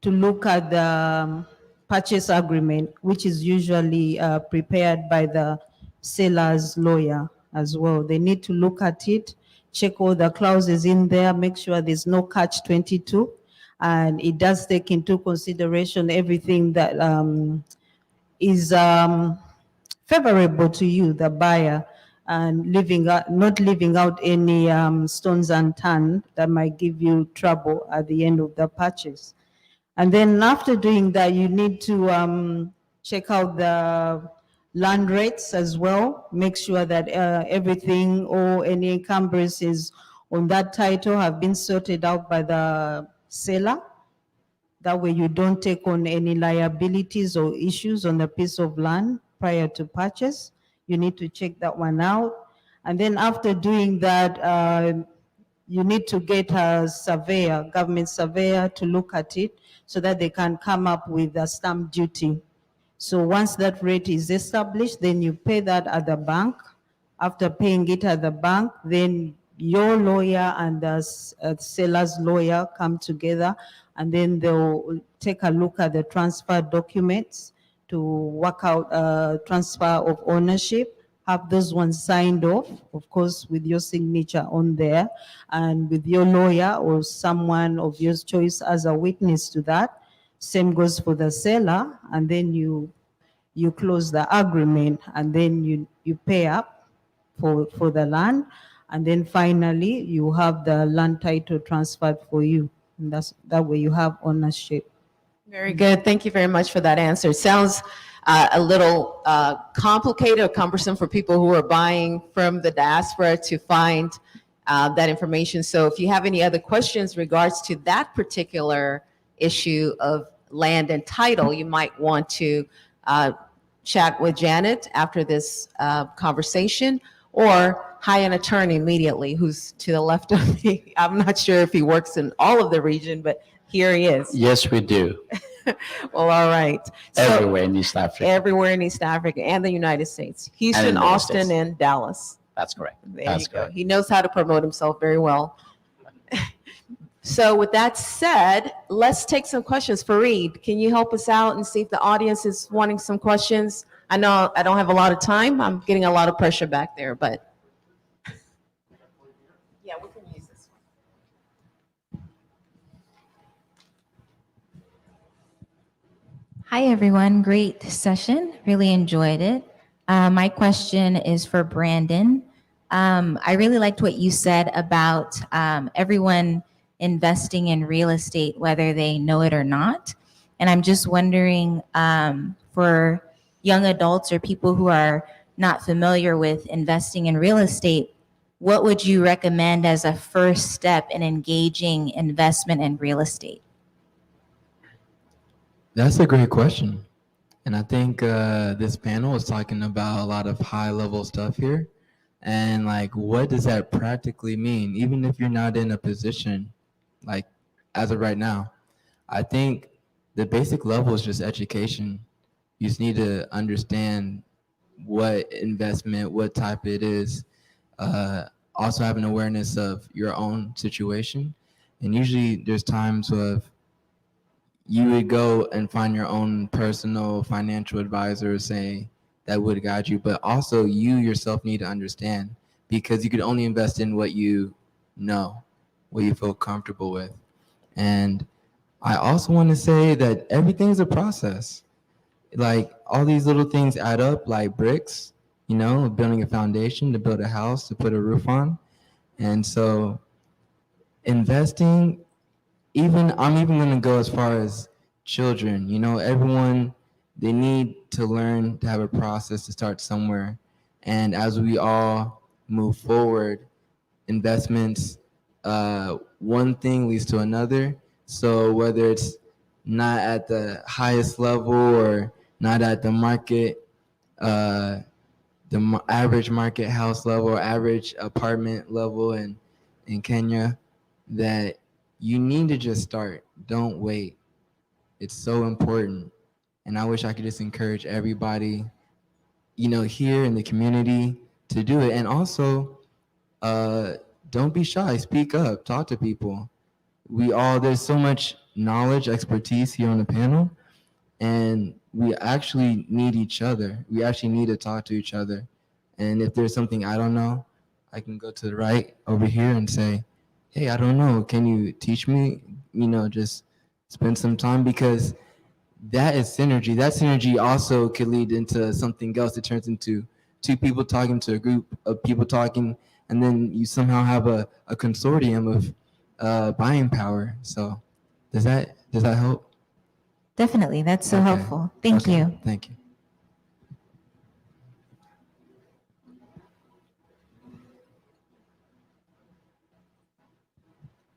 [SPEAKER 4] to look at the purchase agreement, which is usually prepared by the seller's lawyer as well. They need to look at it, check all the clauses in there, make sure there's no catch-22, and it does take into consideration everything that is favorable to you, the buyer, and not leaving out any stones unturned that might give you trouble at the end of the purchase. And then after doing that, you need to check out the land rates as well. Make sure that everything or any encumbrances on that title have been sorted out by the seller. That way you don't take on any liabilities or issues on the piece of land prior to purchase. You need to check that one out. And then after doing that, you need to get a surveyor, government surveyor, to look at it so that they can come up with a stamp duty. So once that rate is established, then you pay that at the bank. After paying it at the bank, then your lawyer and the seller's lawyer come together, and then they'll take a look at the transfer documents to work out transfer of ownership, have those ones signed off, of course, with your signature on there, and with your lawyer or someone of your choice as a witness to that. Same goes for the seller, and then you close the agreement, and then you pay up for the land, and then finally you have the land title transferred for you, and that way you have ownership.
[SPEAKER 1] Very good. Thank you very much for that answer. Sounds a little complicated or cumbersome for people who are buying from the diaspora to find that information. So if you have any other questions regards to that particular issue of land and title, you might want to chat with Janet after this conversation, or hire an attorney immediately who's to the left of me. I'm not sure if he works in all of the region, but here he is.
[SPEAKER 6] Yes, we do.
[SPEAKER 1] Well, all right. So,
[SPEAKER 6] Everywhere in East Africa.
[SPEAKER 1] everywhere in East Africa and the United States. Houston,
[SPEAKER 6] United
[SPEAKER 1] Austin,
[SPEAKER 6] States.
[SPEAKER 1] and Dallas.
[SPEAKER 6] That's correct.
[SPEAKER 1] There
[SPEAKER 6] That's
[SPEAKER 1] you go.
[SPEAKER 6] correct.
[SPEAKER 1] He knows how to promote himself very well. So with that said, let's take some questions. Fareed, can you help us out and see if the audience is wanting some questions? I know I don't have a lot of time. I'm getting a lot of pressure back there, but. Yeah, we can use this one.
[SPEAKER 7] Hi, everyone. Great session. Really enjoyed it. My question is for Brandon. I really liked what you said about everyone investing in real estate, whether they know it or not. And I'm just wondering, for young adults or people who are not familiar with investing in real estate, what would you recommend as a first step in engaging investment in real estate?
[SPEAKER 3] That's a great question. And I think this panel is talking about a lot of high level stuff here. And like, what does that practically mean? Even if you're not in a position, like as of right now, I think the basic level is just education. You just need to understand what investment, what type it is. Also have an awareness of your own situation. And usually there's times of you would go and find your own personal financial advisor, say, that would guide you, but also you yourself need to understand, because you could only invest in what you know, what you feel comfortable with. And I also want to say that everything's a process. Like all these little things add up like bricks, building a foundation, to build a house, to put a roof on. And so investing, I'm even going to go as far as children. Everyone, they need to learn to have a process to start somewhere. And as we all move forward, investments, one thing leads to another. So whether it's not at the highest level or not at the market, average market house level or average apartment level in Kenya, that you need to just start. Don't wait. It's so important. And I wish I could just encourage everybody, here in the community to do it. And also, don't be shy. Speak up. Talk to people. There's so much knowledge, expertise here on the panel, and we actually need each other. We actually need to talk to each other. And if there's something I don't know, I can go to the right over here and say, hey, I don't know. Can you teach me? Just spend some time, because that is synergy. That synergy also could lead into something else. It turns into two people talking to a group of people talking, and then you somehow have a consortium of buying power. So does that help?
[SPEAKER 7] Definitely. That's so
[SPEAKER 3] Okay.
[SPEAKER 7] helpful. Thank
[SPEAKER 3] Okay.
[SPEAKER 7] you.
[SPEAKER 3] Thank you.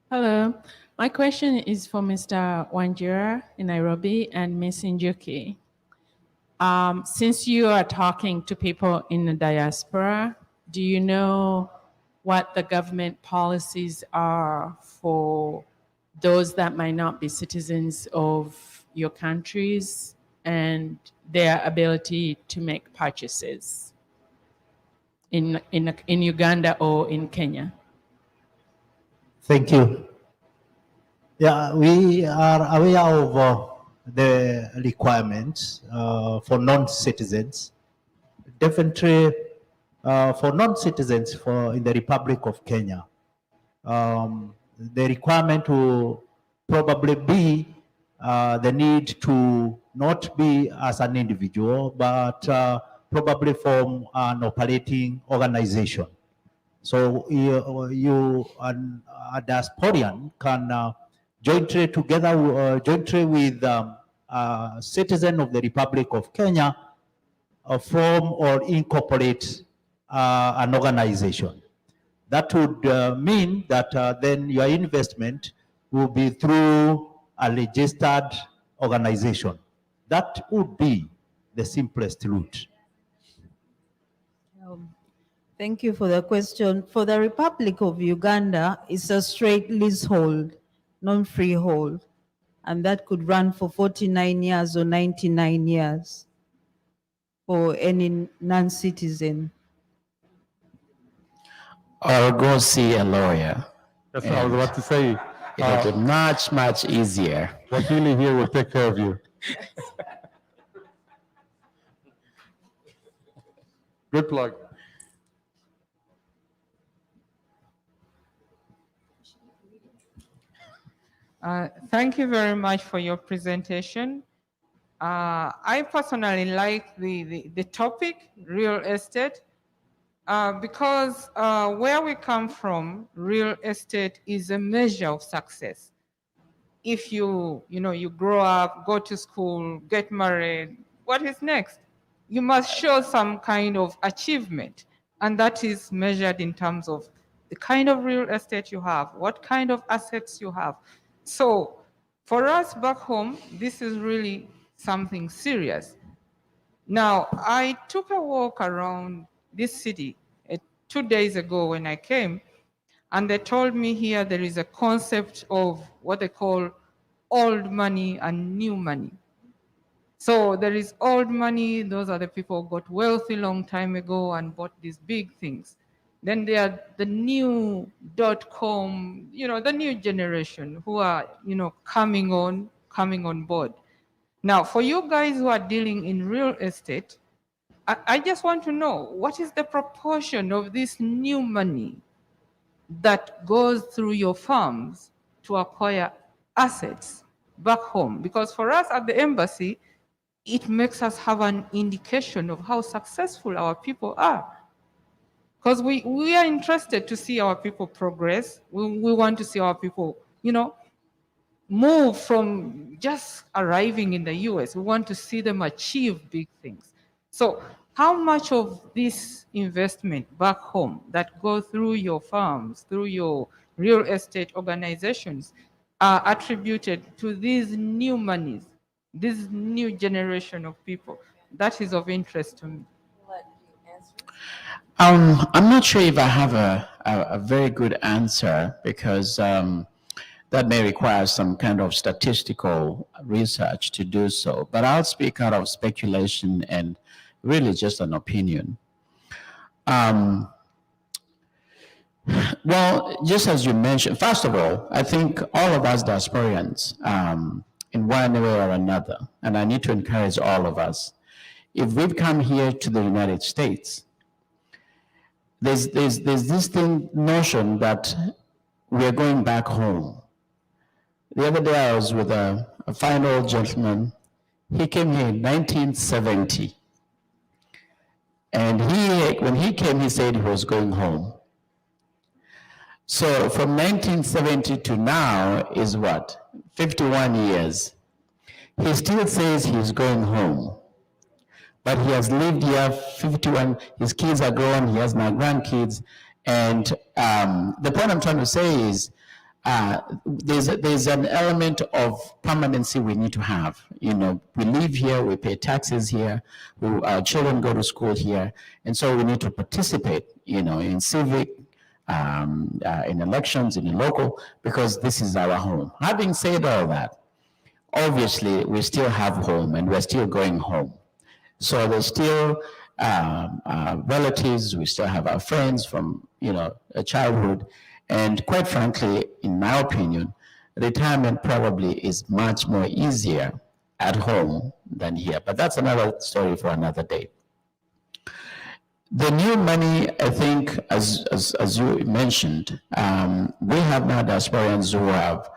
[SPEAKER 8] Hello. My question is for Mr. Wanjira in Nairobi and Ms. Njuki. Since you are talking to people in the diaspora, do you know what the government policies are for those that might not be citizens of your countries and their ability to make purchases in Uganda or in Kenya?
[SPEAKER 5] Thank you. Yeah, we are aware of the requirements for non-citizens. Definitely for non-citizens in the Republic of Kenya, the requirement will probably be the need to not be as an individual, but probably form an operating organization. So you a diasporian can jointly with a citizen of the Republic of Kenya form or incorporate an organization. That would mean that then your investment will be through a registered organization. That would be the simplest route.
[SPEAKER 4] Thank you for the question. For the Republic of Uganda, it's a straight leasehold, non-freehold, and that could run for 49 years or 99 years for any non-citizen.
[SPEAKER 6] Or go see a lawyer.
[SPEAKER 9] That's what I was about to say.
[SPEAKER 6] It'll be much, much easier.
[SPEAKER 9] Wakili here will take care of you. Good plug.
[SPEAKER 10] Thank you very much for your presentation. I personally like the topic, real estate, because where we come from, real estate is a measure of success. If you grow up, go to school, get married, what is next? You must show some kind of achievement, and that is measured in terms of the kind of real estate you have, what kind of assets you have. So for us back home, this is really something serious. Now, I took a walk around this city 2 days ago when I came, and they told me here there is a concept of what they call old money and new money. So there is old money, those are the people who got wealthy long time ago and bought these big things. Then there are the new .com, the new generation who are, coming on board. Now, for you guys who are dealing in real estate, I just want to know, what is the proportion of this new money that goes through your firms to acquire assets back home? Because for us at the embassy, it makes us have an indication of how successful our people are. Because we are interested to see our people progress. We want to see our people, move from just arriving in the US. We want to see them achieve big things. So how much of this investment back home that go through your farms, through your real estate organizations, are attributed to these new monies, this new generation of people? That is of interest to me.
[SPEAKER 6] I'm not sure if I have a very good answer because that may require some kind of statistical research to do so. But I'll speak out of speculation and really just an opinion. Well, just as you mentioned, first of all, I think all of us diasporians, in one way or another, and I need to encourage all of us, if we've come here to the United States, there's this notion that we're going back home. The other day I was with a fine old gentleman. He came here in 1970. And when he came, he said he was going home. So from 1970 to now is what? 51 years. He still says he's going home. But he has lived here 51, his kids are grown, he has now grandkids. And the point I'm trying to say is there's an element of permanency we need to have. We live here, we pay taxes here, our children go to school here, and so we need to participate, in civic, in elections, in the local, because this is our home. Having said all that, obviously we still have home and we're still going home. So there's still relatives, we still have our friends from, childhood. And quite frankly, in my opinion, retirement probably is much more easier at home than here. But that's another story for another day. The new money, I think, as you mentioned, we have now diasporians who have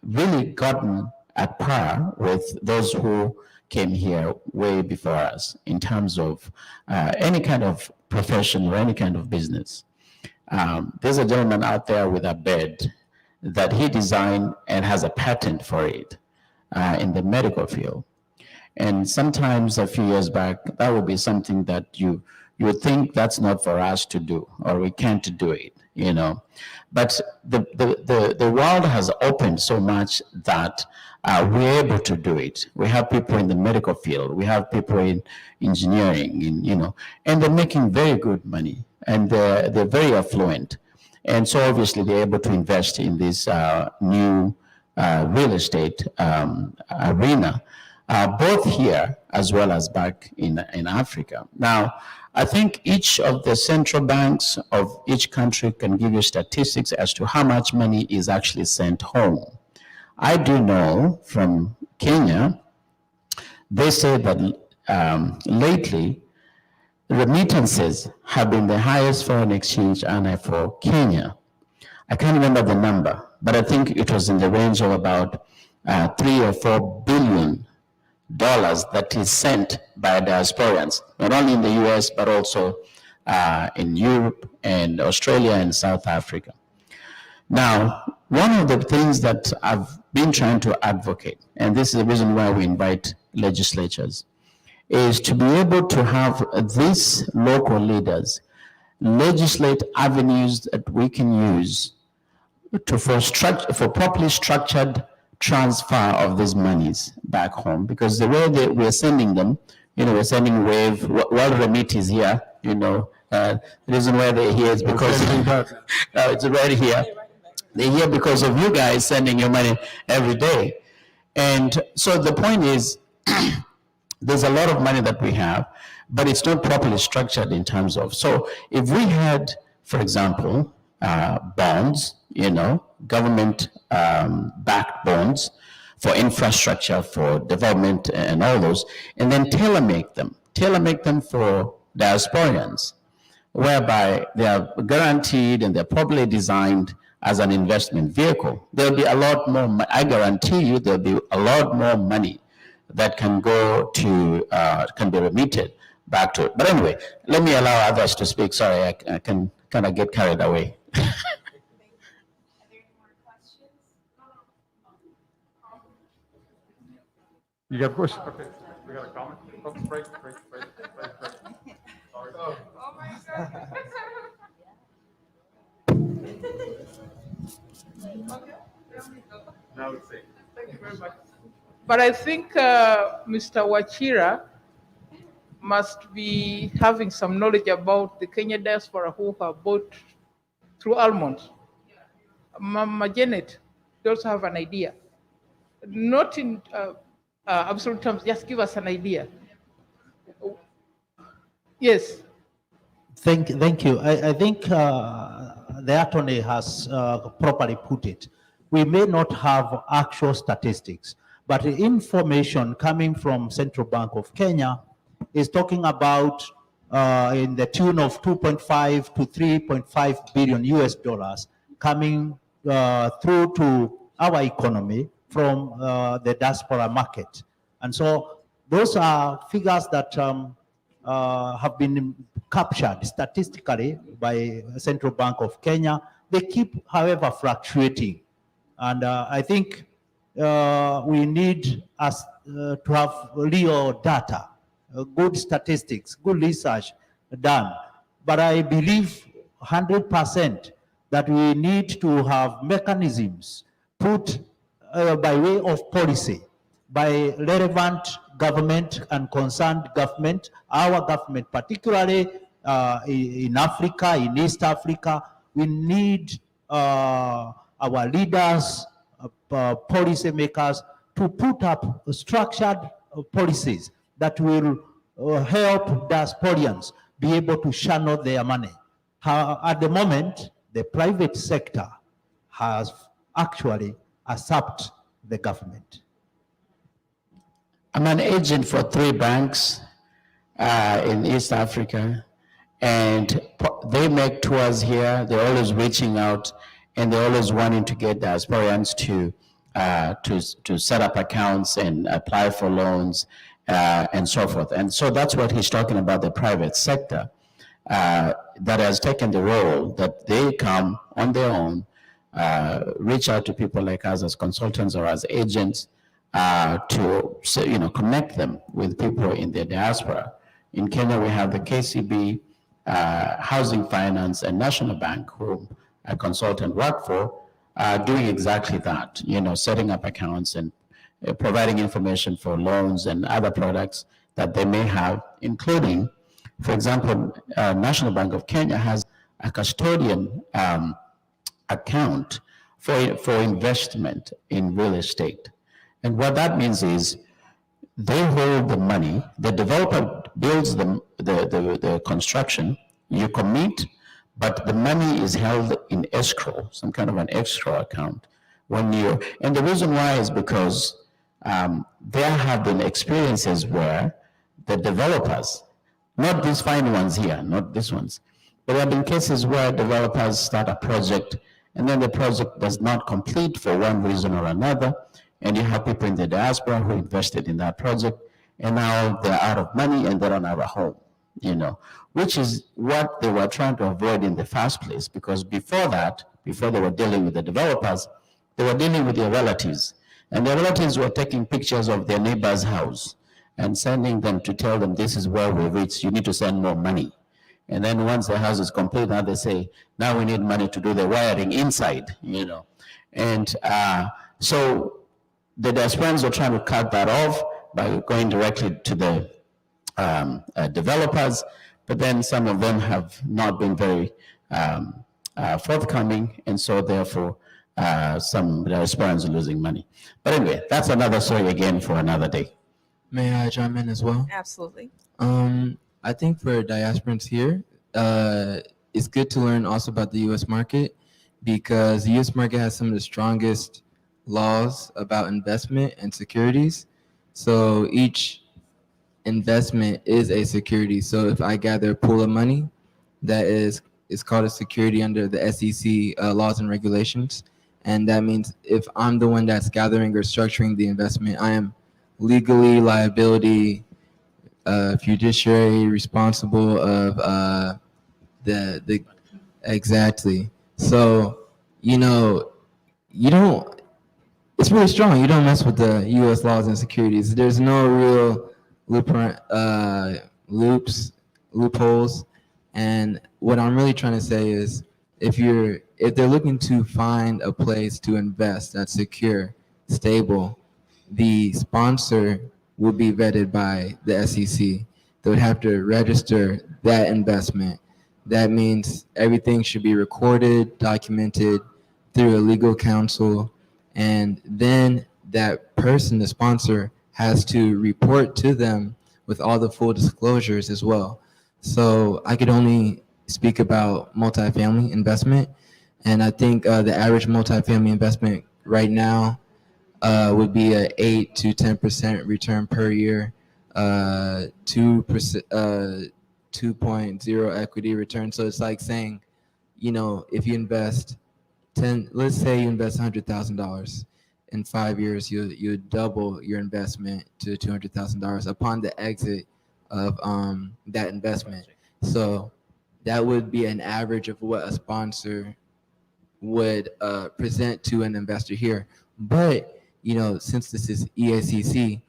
[SPEAKER 6] really gotten at par with those who came here way before us in terms of any kind of profession or any kind of business. There's a gentleman out there with a bed that he designed and has a patent for it in the medical field. And sometimes a few years back, that would be something that you would think that's not for us to do, or we can't do it, But the world has opened so much that we're able to do it. We have people in the medical field, we have people in engineering, and they're making very good money, and they're very affluent. And so obviously they're able to invest in this new real estate arena, both here as well as back in Africa. Now, I think each of the central banks of each country can give you statistics as to how much money is actually sent home. I do know from Kenya, they say that lately, remittances have been the highest foreign exchange earner for Kenya. I can't remember the number, but I think it was in the range of about $3 or $4 billion that is sent by diasporians, not only in the US, but also in Europe and Australia and South Africa. Now, one of the things that I've been trying to advocate, and this is the reason why we invite legislatures, is to be able to have these local leaders legislate avenues that we can use for properly structured transfer of these monies back home. Because the way that we're sending them, we're sending Wave, World Remit is here, the reason why they're here is because it's right here. They're here because of you guys sending your money every day. And so the point is, there's a lot of money that we have, but it's not properly structured in terms of, so if we had, for example, bonds, government backed bonds for infrastructure, for development and all those, and then tailor-make them for diasporians, whereby they are guaranteed and they're properly designed as an investment vehicle. There'll be a lot more, I guarantee you, there'll be a lot more money that can go to, can be remitted back to it. But anyway, let me allow others to speak. Sorry, I can kind of get carried away.
[SPEAKER 9] You got a question? Okay, we got a comment? Oh, break. Now let's see.
[SPEAKER 10] Thank you very much. But I think Mr. Wachira must be having some knowledge about the Kenya diaspora who have bought through almonds. Mama Janet, you also have an idea. Not in absolute terms, just give us an idea. Yes.
[SPEAKER 5] Thank you. I think the attorney has properly put it. We may not have actual statistics, but the information coming from Central Bank of Kenya is talking about in the tune of 2.5 to 3.5 billion US dollars coming through to our economy from the diaspora market. And so those are figures that have been captured statistically by Central Bank of Kenya. They keep, however, fluctuating. And I think we need us to have real data, good statistics, good research done. But I believe 100% that we need to have mechanisms put by way of policy, by relevant government and concerned government, our government, particularly in Africa, in East Africa. We need our leaders, policy makers to put up structured policies that will help diasporians be able to channel their money. At the moment, the private sector has actually usurped the government.
[SPEAKER 6] I'm an agent for 3 banks in East Africa, and they make tours here. They're always reaching out, and they're always wanting to get diasporians to set up accounts and apply for loans and so forth. And so that's what he's talking about, the private sector that has taken the role that they come on their own, reach out to people like us as consultants or as agents, to connect them with people in their diaspora. In Kenya, we have the KCB, Housing Finance, and National Bank, whom a consultant worked for, doing exactly that. Setting up accounts and providing information for loans and other products that they may have, including, for example, National Bank of Kenya has a custodian account for investment in real estate. And what that means is they hold the money, the developer builds the construction, you commit, but the money is held in escrow, some kind of an escrow account. And the reason why is because there have been experiences where the developers, not these fine ones here, not these ones, but there have been cases where developers start a project and then the project does not complete for one reason or another, and you have people in the diaspora who invested in that project, and now they're out of money and they don't have a home, which is what they were trying to avoid in the first place, because before that, before they were dealing with the developers, they were dealing with their relatives, and their relatives were taking pictures of their neighbor's house and sending them to tell them, this is where we reached, you need to send more money. And then once the house is complete, now they say, now we need money to do the wiring inside, And so the diasporans are trying to cut that off by going directly to the developers, but then some of them have not been very forthcoming, and so therefore some diasporans are losing money. But anyway, that's another story again for another day.
[SPEAKER 3] May I chime in as well?
[SPEAKER 1] Absolutely.
[SPEAKER 3] I think for diasporans here, it's good to learn also about the U.S. market, because the U.S. market has some of the strongest laws about investment and securities. So each investment is a security. So if I gather a pool of money, that is called a security under the SEC laws and regulations. And that means if I'm the one that's gathering or structuring the investment, I am legally liability, fiduciary responsible of the exactly. So, you know, you don't, it's really strong. You don't mess with the U.S. laws and securities. There's no real loopholes. And what I'm really trying to say is, if they're looking to find a place to invest that's secure, stable, the sponsor will be vetted by the SEC. They would have to register that investment. That means everything should be recorded, documented through a legal counsel, and then that person, the sponsor, has to report to them with all the full disclosures as well. So I could only speak about multifamily investment, and I think the average multifamily investment right now would be a 8 to 10% return per year, 2.0 equity return. So it's like saying, you know, if you invest let's say you invest $100,000 in 5 years, you double your investment to $200,000 upon the exit of that investment. So that would be an average of what a sponsor would present to an investor here. But, you know, since this is EACC,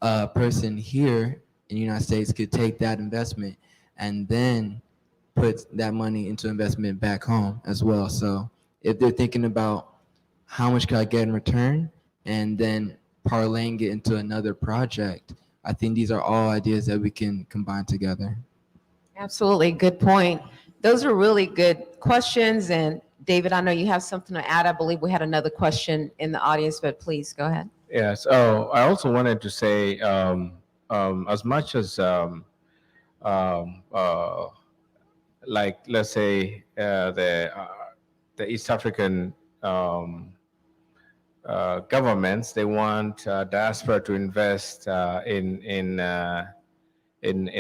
[SPEAKER 3] a person here in the United States could take that investment and then put that money into investment back home as well. So if they're thinking about how much can I get in return and then parlaying it into another project, I think these are all ideas that we can combine together.
[SPEAKER 1] Absolutely, good point. Those are really good questions. And David, I know you have something to add. I believe we had another question in the audience, but please go ahead.
[SPEAKER 2] Yes. Oh, I also wanted to say, as much as like, let's say the East African governments, they want diaspora to invest in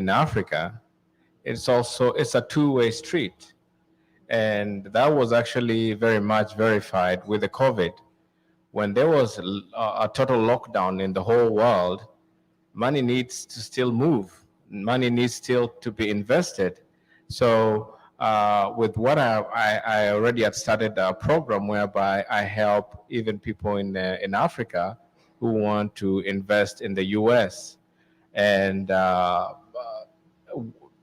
[SPEAKER 2] Africa. It's a two-way street, and that was actually very much verified with the COVID. When there was a total lockdown in the whole world, money needs to still move. Money needs still to be invested. So with what I already had started a program whereby I help even people in Africa who want to invest in the US. And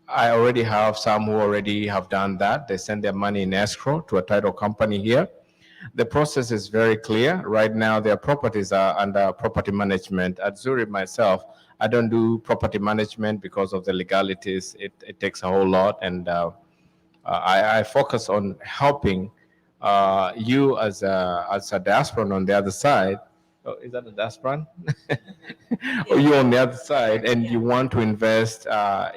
[SPEAKER 2] I already have some who already have done that. They send their money in escrow to a title company here. The process is very clear. Right now, their properties are under property management. At Zurich myself, I don't do property management because of the legalities. It takes a whole lot. And I focus on helping you as a diasporan on the other side. Oh, is that a diasporan? Or you on the other side and you want to invest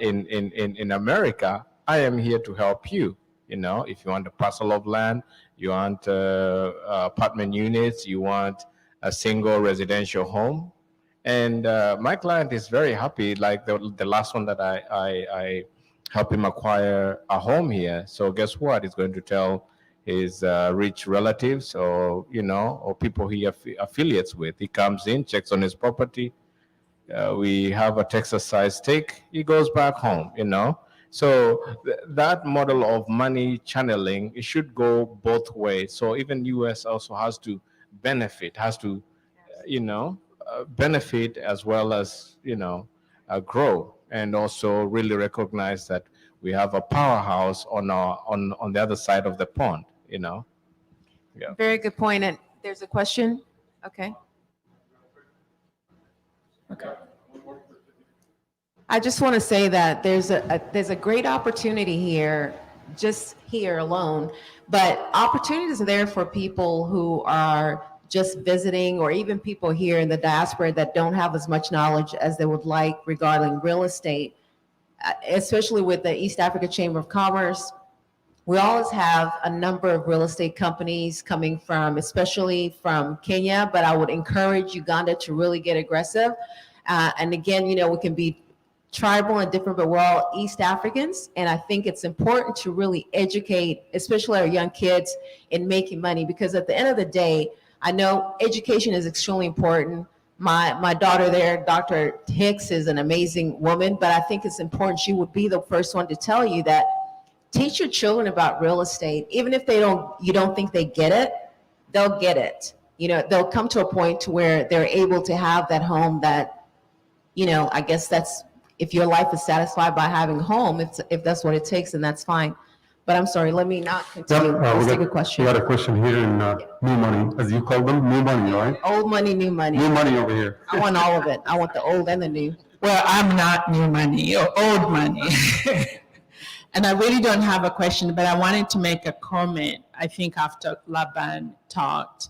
[SPEAKER 2] in America, I am here to help you. You know, if you want a parcel of land, you want apartment units, you want a single residential home. And my client is very happy, like the last one that I helped him acquire a home here. So guess what? He's going to tell his rich relatives or, you know, or people he affiliates with. He comes in, checks on his property. We have a Texas size steak. He goes back home, you know. So that model of money channeling, it should go both ways. So even U.S. also has to benefit, benefit as well as, grow, and also really recognize that we have a powerhouse on the other side of the pond, Yeah.
[SPEAKER 1] Very good point. And there's a question. Okay. Okay. I just want to say that there's a great opportunity here, just here alone, but opportunities are there for people who are just visiting, or even people here in the diaspora that don't have as much knowledge as they would like regarding real estate, especially with the East Africa Chamber of Commerce. We always have a number of real estate companies coming from, especially from Kenya, but I would encourage Uganda to really get aggressive. And again, we can be tribal and different, but we're all East Africans. And I think it's important to really educate, especially our young kids, in making money, because at the end of the day, I know education is extremely important, my daughter there, Dr. Hicks, is an amazing woman, but I think it's important. She would be the first one to tell you that teach your children about real estate. Even if you don't think they get it, they'll get it. You know, they'll come to a point to where they're able to have that home that, you know, I guess that's, if your life is satisfied by having a home, if that's what it takes, then that's fine. But I'm sorry, let me not continue. Let's take a question.
[SPEAKER 9] We got a question here in new money, as you call them, new money, right?
[SPEAKER 1] Old money, new money.
[SPEAKER 9] New money over here.
[SPEAKER 1] I want all of it. I want the old and the new.
[SPEAKER 11] Well, I'm not new money or old money. And I really don't have a question, but I wanted to make a comment. I think after Laban talked,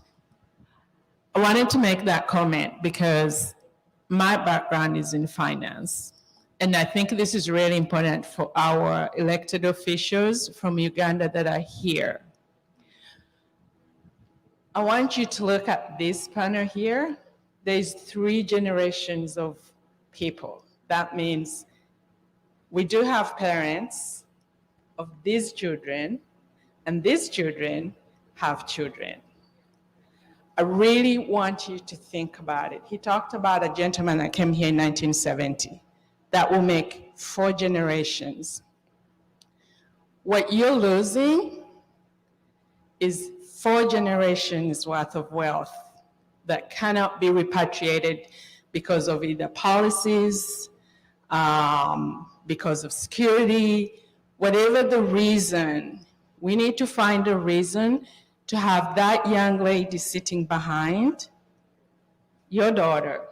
[SPEAKER 11] I wanted to make that comment because my background is in finance. And I think this is really important for our elected officials from Uganda that are here. I want you to look at this panel here. There's 3 generations of people. That means we do have parents of these children, and these children have children. I really want you to think about it. He talked about a gentleman that came here in 1970. That will make 4 generations. What you're losing is 4 generations worth of wealth that cannot be repatriated because of either policies, because of security, whatever the reason. We need to find a reason to have that young lady sitting behind your daughter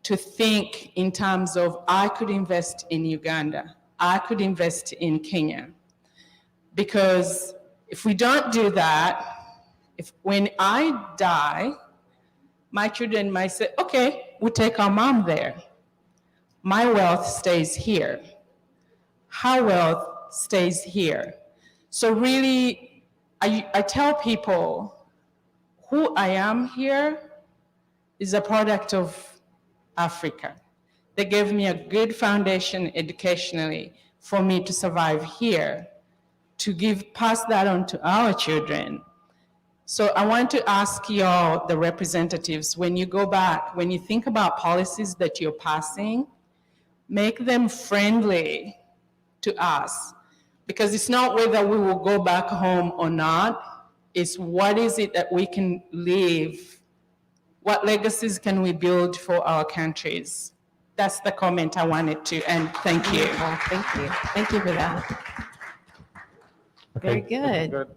[SPEAKER 11] to think in terms of, I could invest in Uganda, I could invest in Kenya. Because if we don't do that, when I die, my children might say, okay, we'll take our mom there. My wealth stays here. Her wealth stays here. So really, I tell people who I am here is a product of Africa. They gave me a good foundation educationally for me to survive here, to pass that on to our children. So I want to ask y'all, the representatives, when you go back, when you think about policies that you're passing, make them friendly to us. Because it's not whether we will go back home or not, it's what is it that we can leave. What legacies can we build for our countries? That's the comment I wanted to, and thank you.
[SPEAKER 1] Well, thank you. Thank you for that. Very good.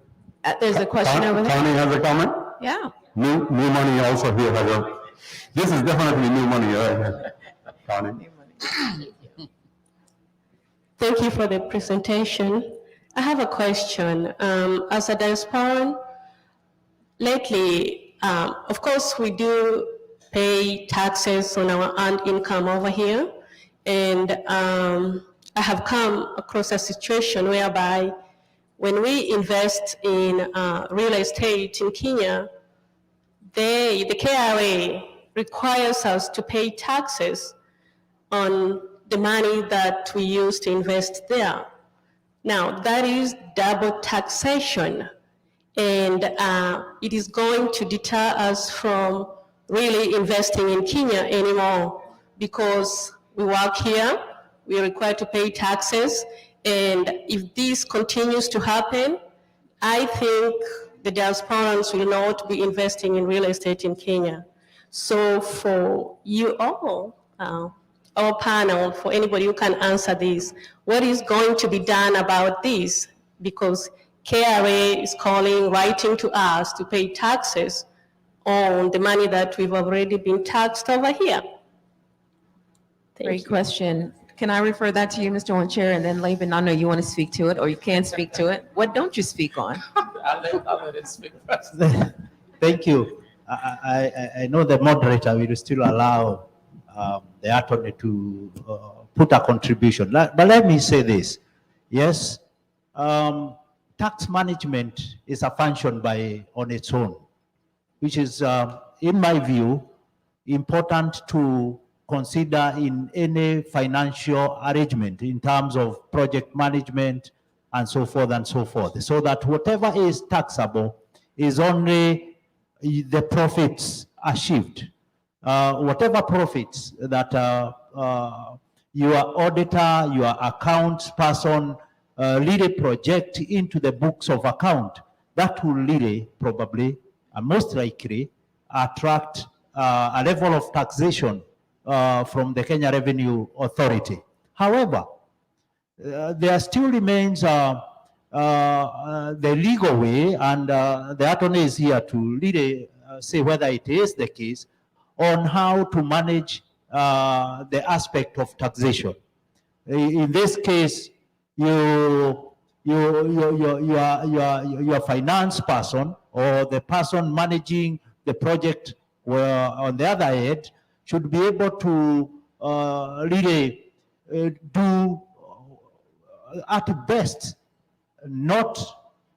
[SPEAKER 1] There's a question over there.
[SPEAKER 9] Tony has a comment?
[SPEAKER 1] Yeah.
[SPEAKER 9] New money also here. This is definitely new money, right? Tony.
[SPEAKER 12] Thank you for the presentation. I have a question. As a diasporan, lately, of course, we do pay taxes on our earned income over here. And I have come across a situation whereby when we invest in real estate in Kenya, the KRA requires us to pay taxes on the money that we use to invest there. Now, that is double taxation, and it is going to deter us from really investing in Kenya anymore, because we work here, we are required to pay taxes, and if this continues to happen, I think the diasporans will not be investing in real estate in Kenya. So for you all, our panel, for anybody who can answer this, what is going to be done about this? Because KRA is writing to us to pay taxes on the money that we've already been taxed over here.
[SPEAKER 1] Great question. Can I refer that to you, Mr. Wanchera, and then Laban, I know you want to speak to it, or you can speak to it. What don't you speak on?
[SPEAKER 6] I'll let it speak first.
[SPEAKER 5] Thank you. I know the moderator will still allow the attorney to put a contribution. But let me say this. Yes, tax management is a function on its own, which is, in my view, important to consider in any financial arrangement in terms of project management and so forth and so forth, so that whatever is taxable is only the profits achieved whatever profits that your auditor, your account person really project into the books of account, that will really probably, most likely, attract a level of taxation from the Kenya Revenue Authority. However, there still remains the legal way, and the attorney is here to really say whether it is the case on how to manage the aspect of taxation. In this case, your finance person or the person managing the project on the other hand should be able to really do at best not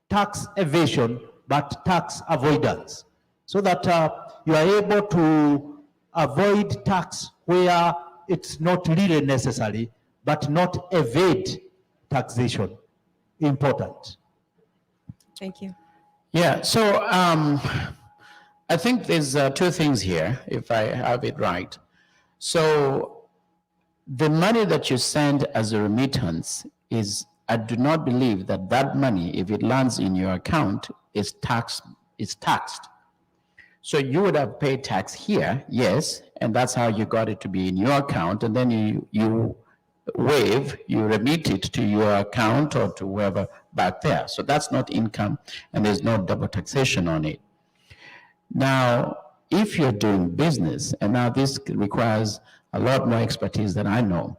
[SPEAKER 5] tax evasion but tax avoidance, so that you are able to avoid tax where it's not really necessary, but not evade taxation. Important.
[SPEAKER 1] Thank you.
[SPEAKER 6] Yeah, so I think there's two things here, if I have it right. So the money that you send as a remittance is, I do not believe that that money, if it lands in your account, is taxed. So you would have paid tax here, yes, and that's how you got it to be in your account, and then you remit it to your account or to whoever back there. So that's not income, and there's no double taxation on it. Now, if you're doing business, and now this requires a lot more expertise than I know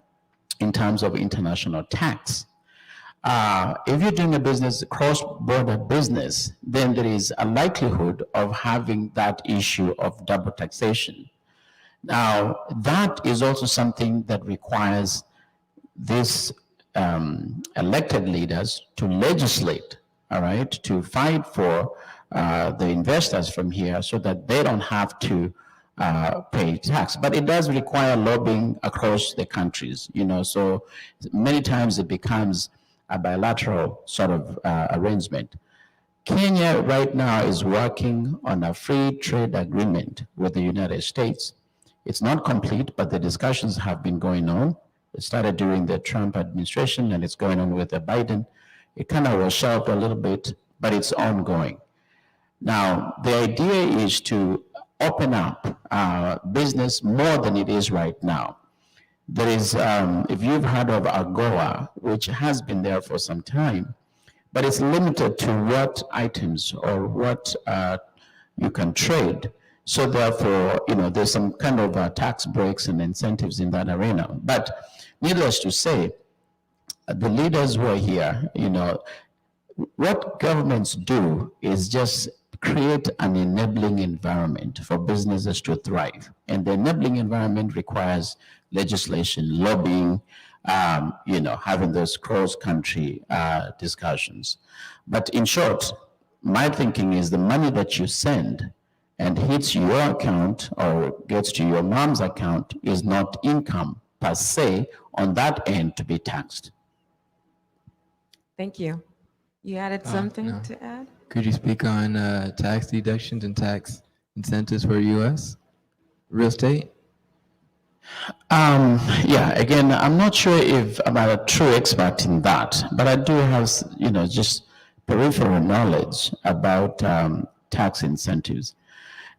[SPEAKER 6] in terms of international tax. If you're doing a business, cross-border business, then there is a likelihood of having that issue of double taxation. Now, that is also something that requires these elected leaders to legislate, all right, to fight for the investors from here so that they don't have to pay tax. But it does require lobbying across the countries, you know, so many times it becomes a bilateral sort of arrangement. Kenya right now is working on a free trade agreement with the United States. It's not complete, but the discussions have been going on. It started during the Trump administration and it's going on with the Biden. It kind of was shelved a little bit, but it's ongoing. Now, the idea is to open up business more than it is right now. There is, if you've heard of AGOA, which has been there for some time, but it's limited to what items or what you can trade. So therefore, you know, there's some kind of tax breaks and incentives in that arena. But needless to say, the leaders who are here, you know, what governments do is just create an enabling environment for businesses to thrive. And the enabling environment requires legislation, lobbying, you know, having those cross-country discussions. But in short, my thinking is the money that you send and hits your account or gets to your mom's account is not income per se on that end to be taxed.
[SPEAKER 1] Thank you. You added something
[SPEAKER 3] no.
[SPEAKER 1] to add?
[SPEAKER 3] Could you speak on tax deductions and tax incentives for U.S. real estate?
[SPEAKER 6] Yeah, again, I'm not sure if I'm a true expert in that, but I do have, you know, just peripheral knowledge about tax incentives.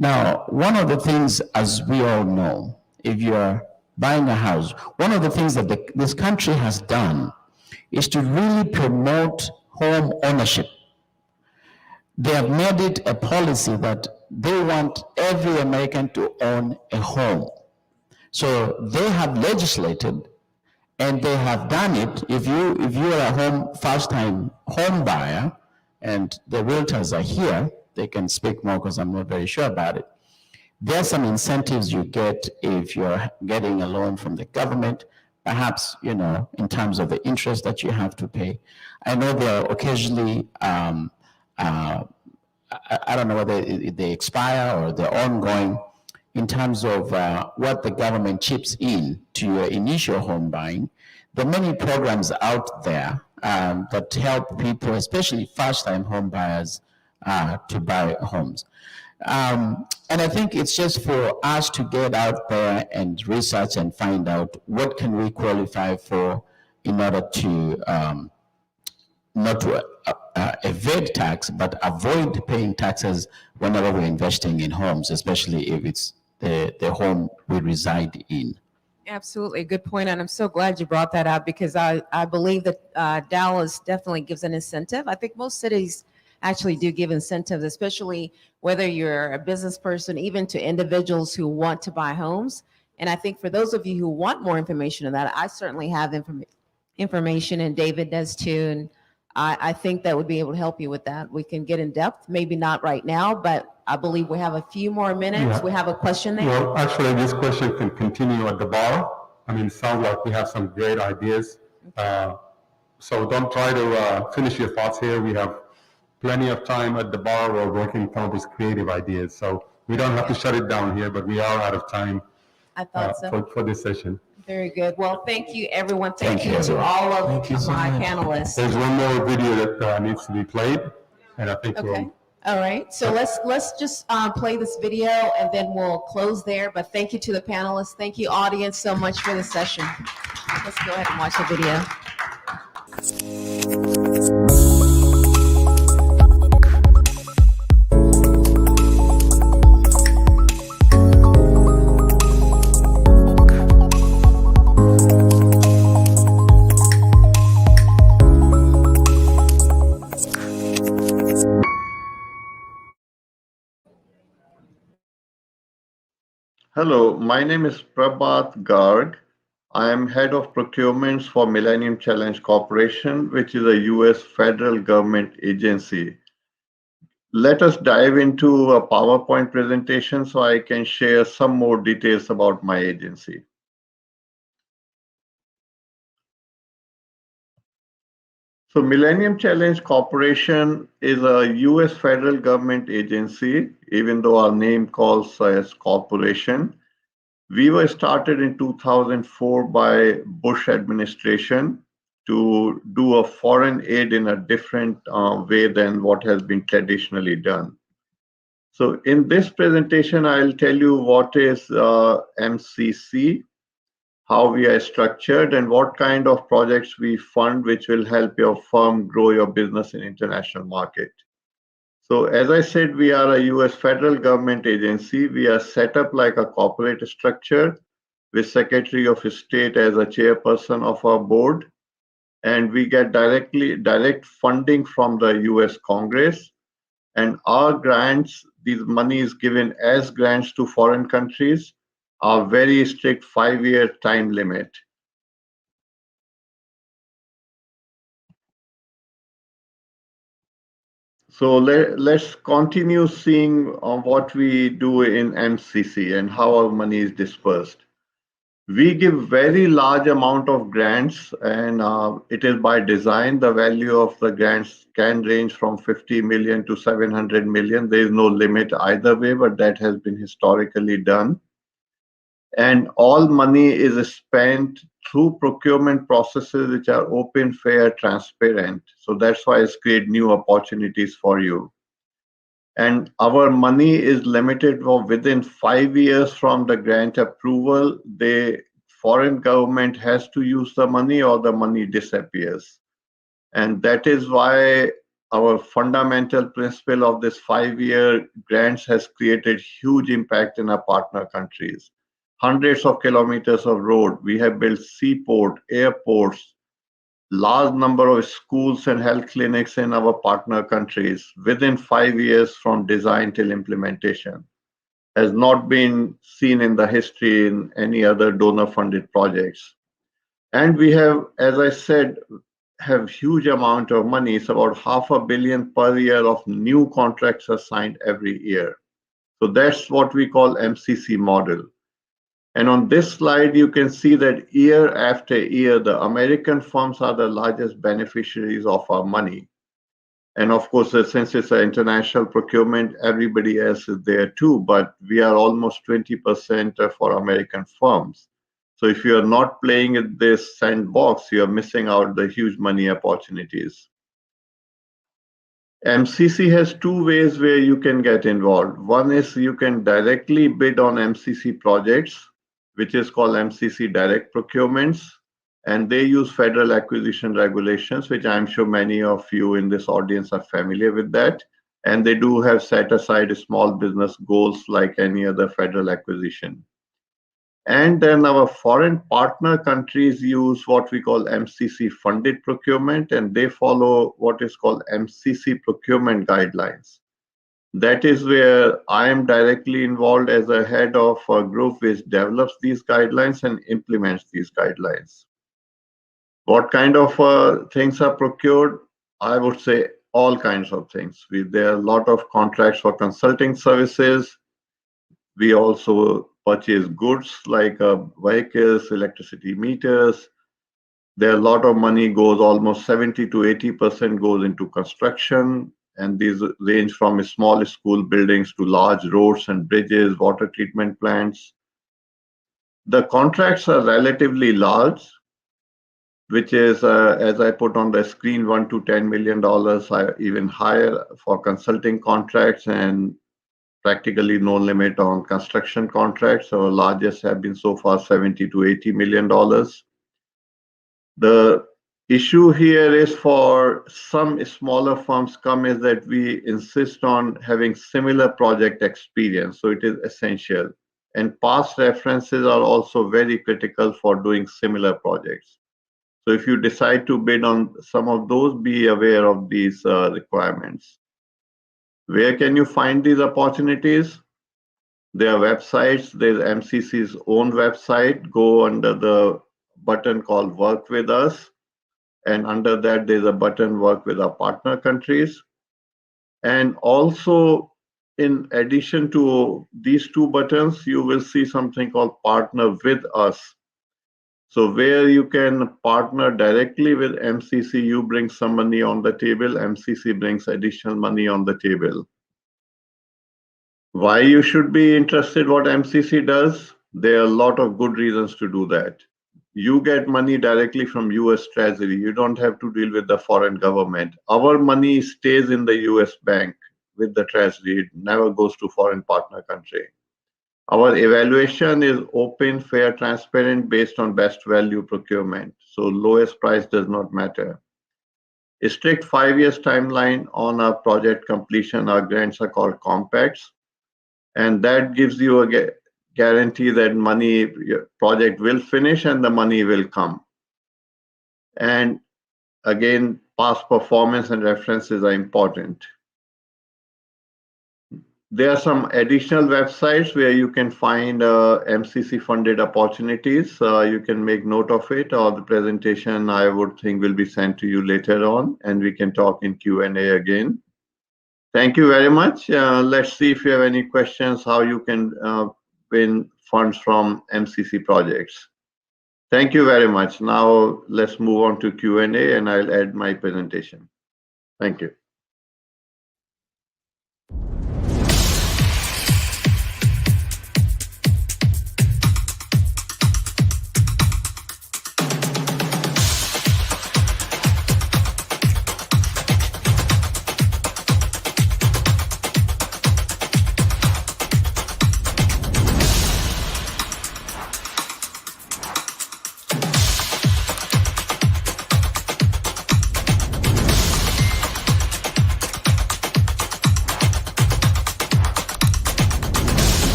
[SPEAKER 6] Now, one of the things, as we all know, if you're buying a house, one of the things that this country has done is to really promote home ownership. They have made it a policy that they want every American to own a home. So they have legislated and they have done it. If you're a first-time home buyer and the realtors are here, they can speak more because I'm not very sure about it. There are some incentives you get if you're getting a loan from the government, perhaps, you know, in terms of the interest that you have to pay. I know there are occasionally, I don't know whether they expire or they're ongoing in terms of what the government chips in to your initial home buying. There are many programs out there that help people, especially first-time home buyers, to buy homes. And I think it's just for us to get out there and research and find out what can we qualify for in order to not to evade tax, but avoid paying taxes whenever we're investing in homes, especially if it's the home we reside in.
[SPEAKER 1] Absolutely, good point, and I'm so glad you brought that up because I believe that Dallas definitely gives an incentive. I think most cities actually do give incentives, especially whether you're a business person, even to individuals who want to buy homes. And I think for those of you who want more information on that, I certainly have information, and David does too. And I think that would be able to help you with that. We can get in depth, maybe not right now, but I believe we have a few more minutes.
[SPEAKER 9] Yeah.
[SPEAKER 1] We have a question there.
[SPEAKER 9] Well, actually, this question can continue at the bar. I mean, it sounds like we have some great ideas. So don't try to finish your thoughts here. We have plenty of time at the bar. We're working some of these creative ideas. So we don't have to shut it down here, but we are out of time
[SPEAKER 1] I thought so.
[SPEAKER 9] for this session.
[SPEAKER 1] Very good. Well, thank you, everyone. Thank
[SPEAKER 6] Thank
[SPEAKER 1] you
[SPEAKER 6] you.
[SPEAKER 1] to all of
[SPEAKER 3] Thank you so
[SPEAKER 1] my
[SPEAKER 3] much.
[SPEAKER 1] panelists.
[SPEAKER 9] There's one more video that needs to be played, and I think
[SPEAKER 1] Okay. All right. So let's just play this video and then we'll close there. But thank you to the panelists. Thank you, audience, so much for the session. Let's go ahead and watch the video.
[SPEAKER 13] Hello, my name is Prabhat Garg. I am head of procurements for Millennium Challenge Corporation, which is a US federal government agency. Let us dive into a PowerPoint presentation so I can share some more details about my agency. So Millennium Challenge Corporation is a US federal government agency, even though our name calls as corporation. We were started in 2004 by Bush administration to do a foreign aid in a different way than what has been traditionally done. So in this presentation, I'll tell you what is MCC, how we are structured, and what kind of projects we fund which will help your firm grow your business in international market. So as I said, we are a US federal government agency. We are set up like a corporate structure with Secretary of State as a chairperson of our board. And we get direct funding from the US Congress. And our grants, these money is given as grants to foreign countries, are very strict 5-year time limit. So let's continue seeing what we do in MCC and how our money is dispersed. We give very large amount of grants, and it is by design. The value of the grants can range from 50 million to 700 million. There is no limit either way, but that has been historically done. And all money is spent through procurement processes which are open, fair, transparent. So that's why it's create new opportunities for you. And our money is limited for within 5 years from the grant approval. The foreign government has to use the money or the money disappears. And that is why our fundamental principle of this 5-year grants has created huge impact in our partner countries. Hundreds of kilometers of road. We have built seaport, airports, large number of schools and health clinics in our partner countries within 5 years from design till implementation. Has not been seen in the history in any other donor-funded projects. And we have, as I said, have huge amount of money. It's about $500 million per year of new contracts are signed every year. So that's what we call MCC model. And on this slide, you can see that year after year, the American firms are the largest beneficiaries of our money. And of course, since it's an international procurement, everybody else is there too, but we are almost 20% for American firms. So if you are not playing in this sandbox, you are missing out the huge money opportunities. MCC has two ways where you can get involved. One is you can directly bid on MCC projects, which is called MCC direct procurements, and they use federal acquisition regulations, which I'm sure many of you in this audience are familiar with that. And they do have set aside small business goals like any other federal acquisition. And then our foreign partner countries use what we call MCC funded procurement, and they follow what is called MCC procurement guidelines. That is where I am directly involved as a head of a group which develops these guidelines and implements these guidelines. What kind of things are procured? I would say all kinds of things. There are a lot of contracts for consulting services. We also purchase goods like vehicles, electricity meters. There are a lot of money goes, almost 70 to 80% goes into construction. And these range from small school buildings to large roads and bridges, water treatment plants. The contracts are relatively large, which is, as I put on the screen, $1 to $10 million, even higher for consulting contracts, and practically no limit on construction contracts. Our largest have been so far $70 to $80 million. The issue here is for some smaller firms come is that we insist on having similar project experience. So it is essential. And past references are also very critical for doing similar projects. So if you decide to bid on some of those, be aware of these requirements. Where can you find these opportunities? There are websites. There's MCC's own website. Go under the button called Work With Us. And under that, there's a button Work With Our Partner Countries. And also, in addition to these two buttons, you will see something called Partner With Us. So where you can partner directly with MCC, you bring some money on the table, MCC brings additional money on the table. Why you should be interested what MCC does? There are a lot of good reasons to do that. You get money directly from US Treasury. You don't have to deal with the foreign government. Our money stays in the US bank with the Treasury. It never goes to foreign partner country. Our evaluation is open, fair, transparent, based on best value procurement. So lowest price does not matter. A strict 5 years timeline on our project completion. Our grants are called compacts. And that gives you a guarantee that your project will finish and the money will come. And again, past performance and references are important. There are some additional websites where you can find MCC funded opportunities. You can make note of it, or the presentation I would think will be sent to you later on, and we can talk in Q&A again. Thank you very much. Let's see if you have any questions, how you can win funds from MCC projects. Thank you very much. Now let's move on to Q&A, and I'll add my presentation. Thank you.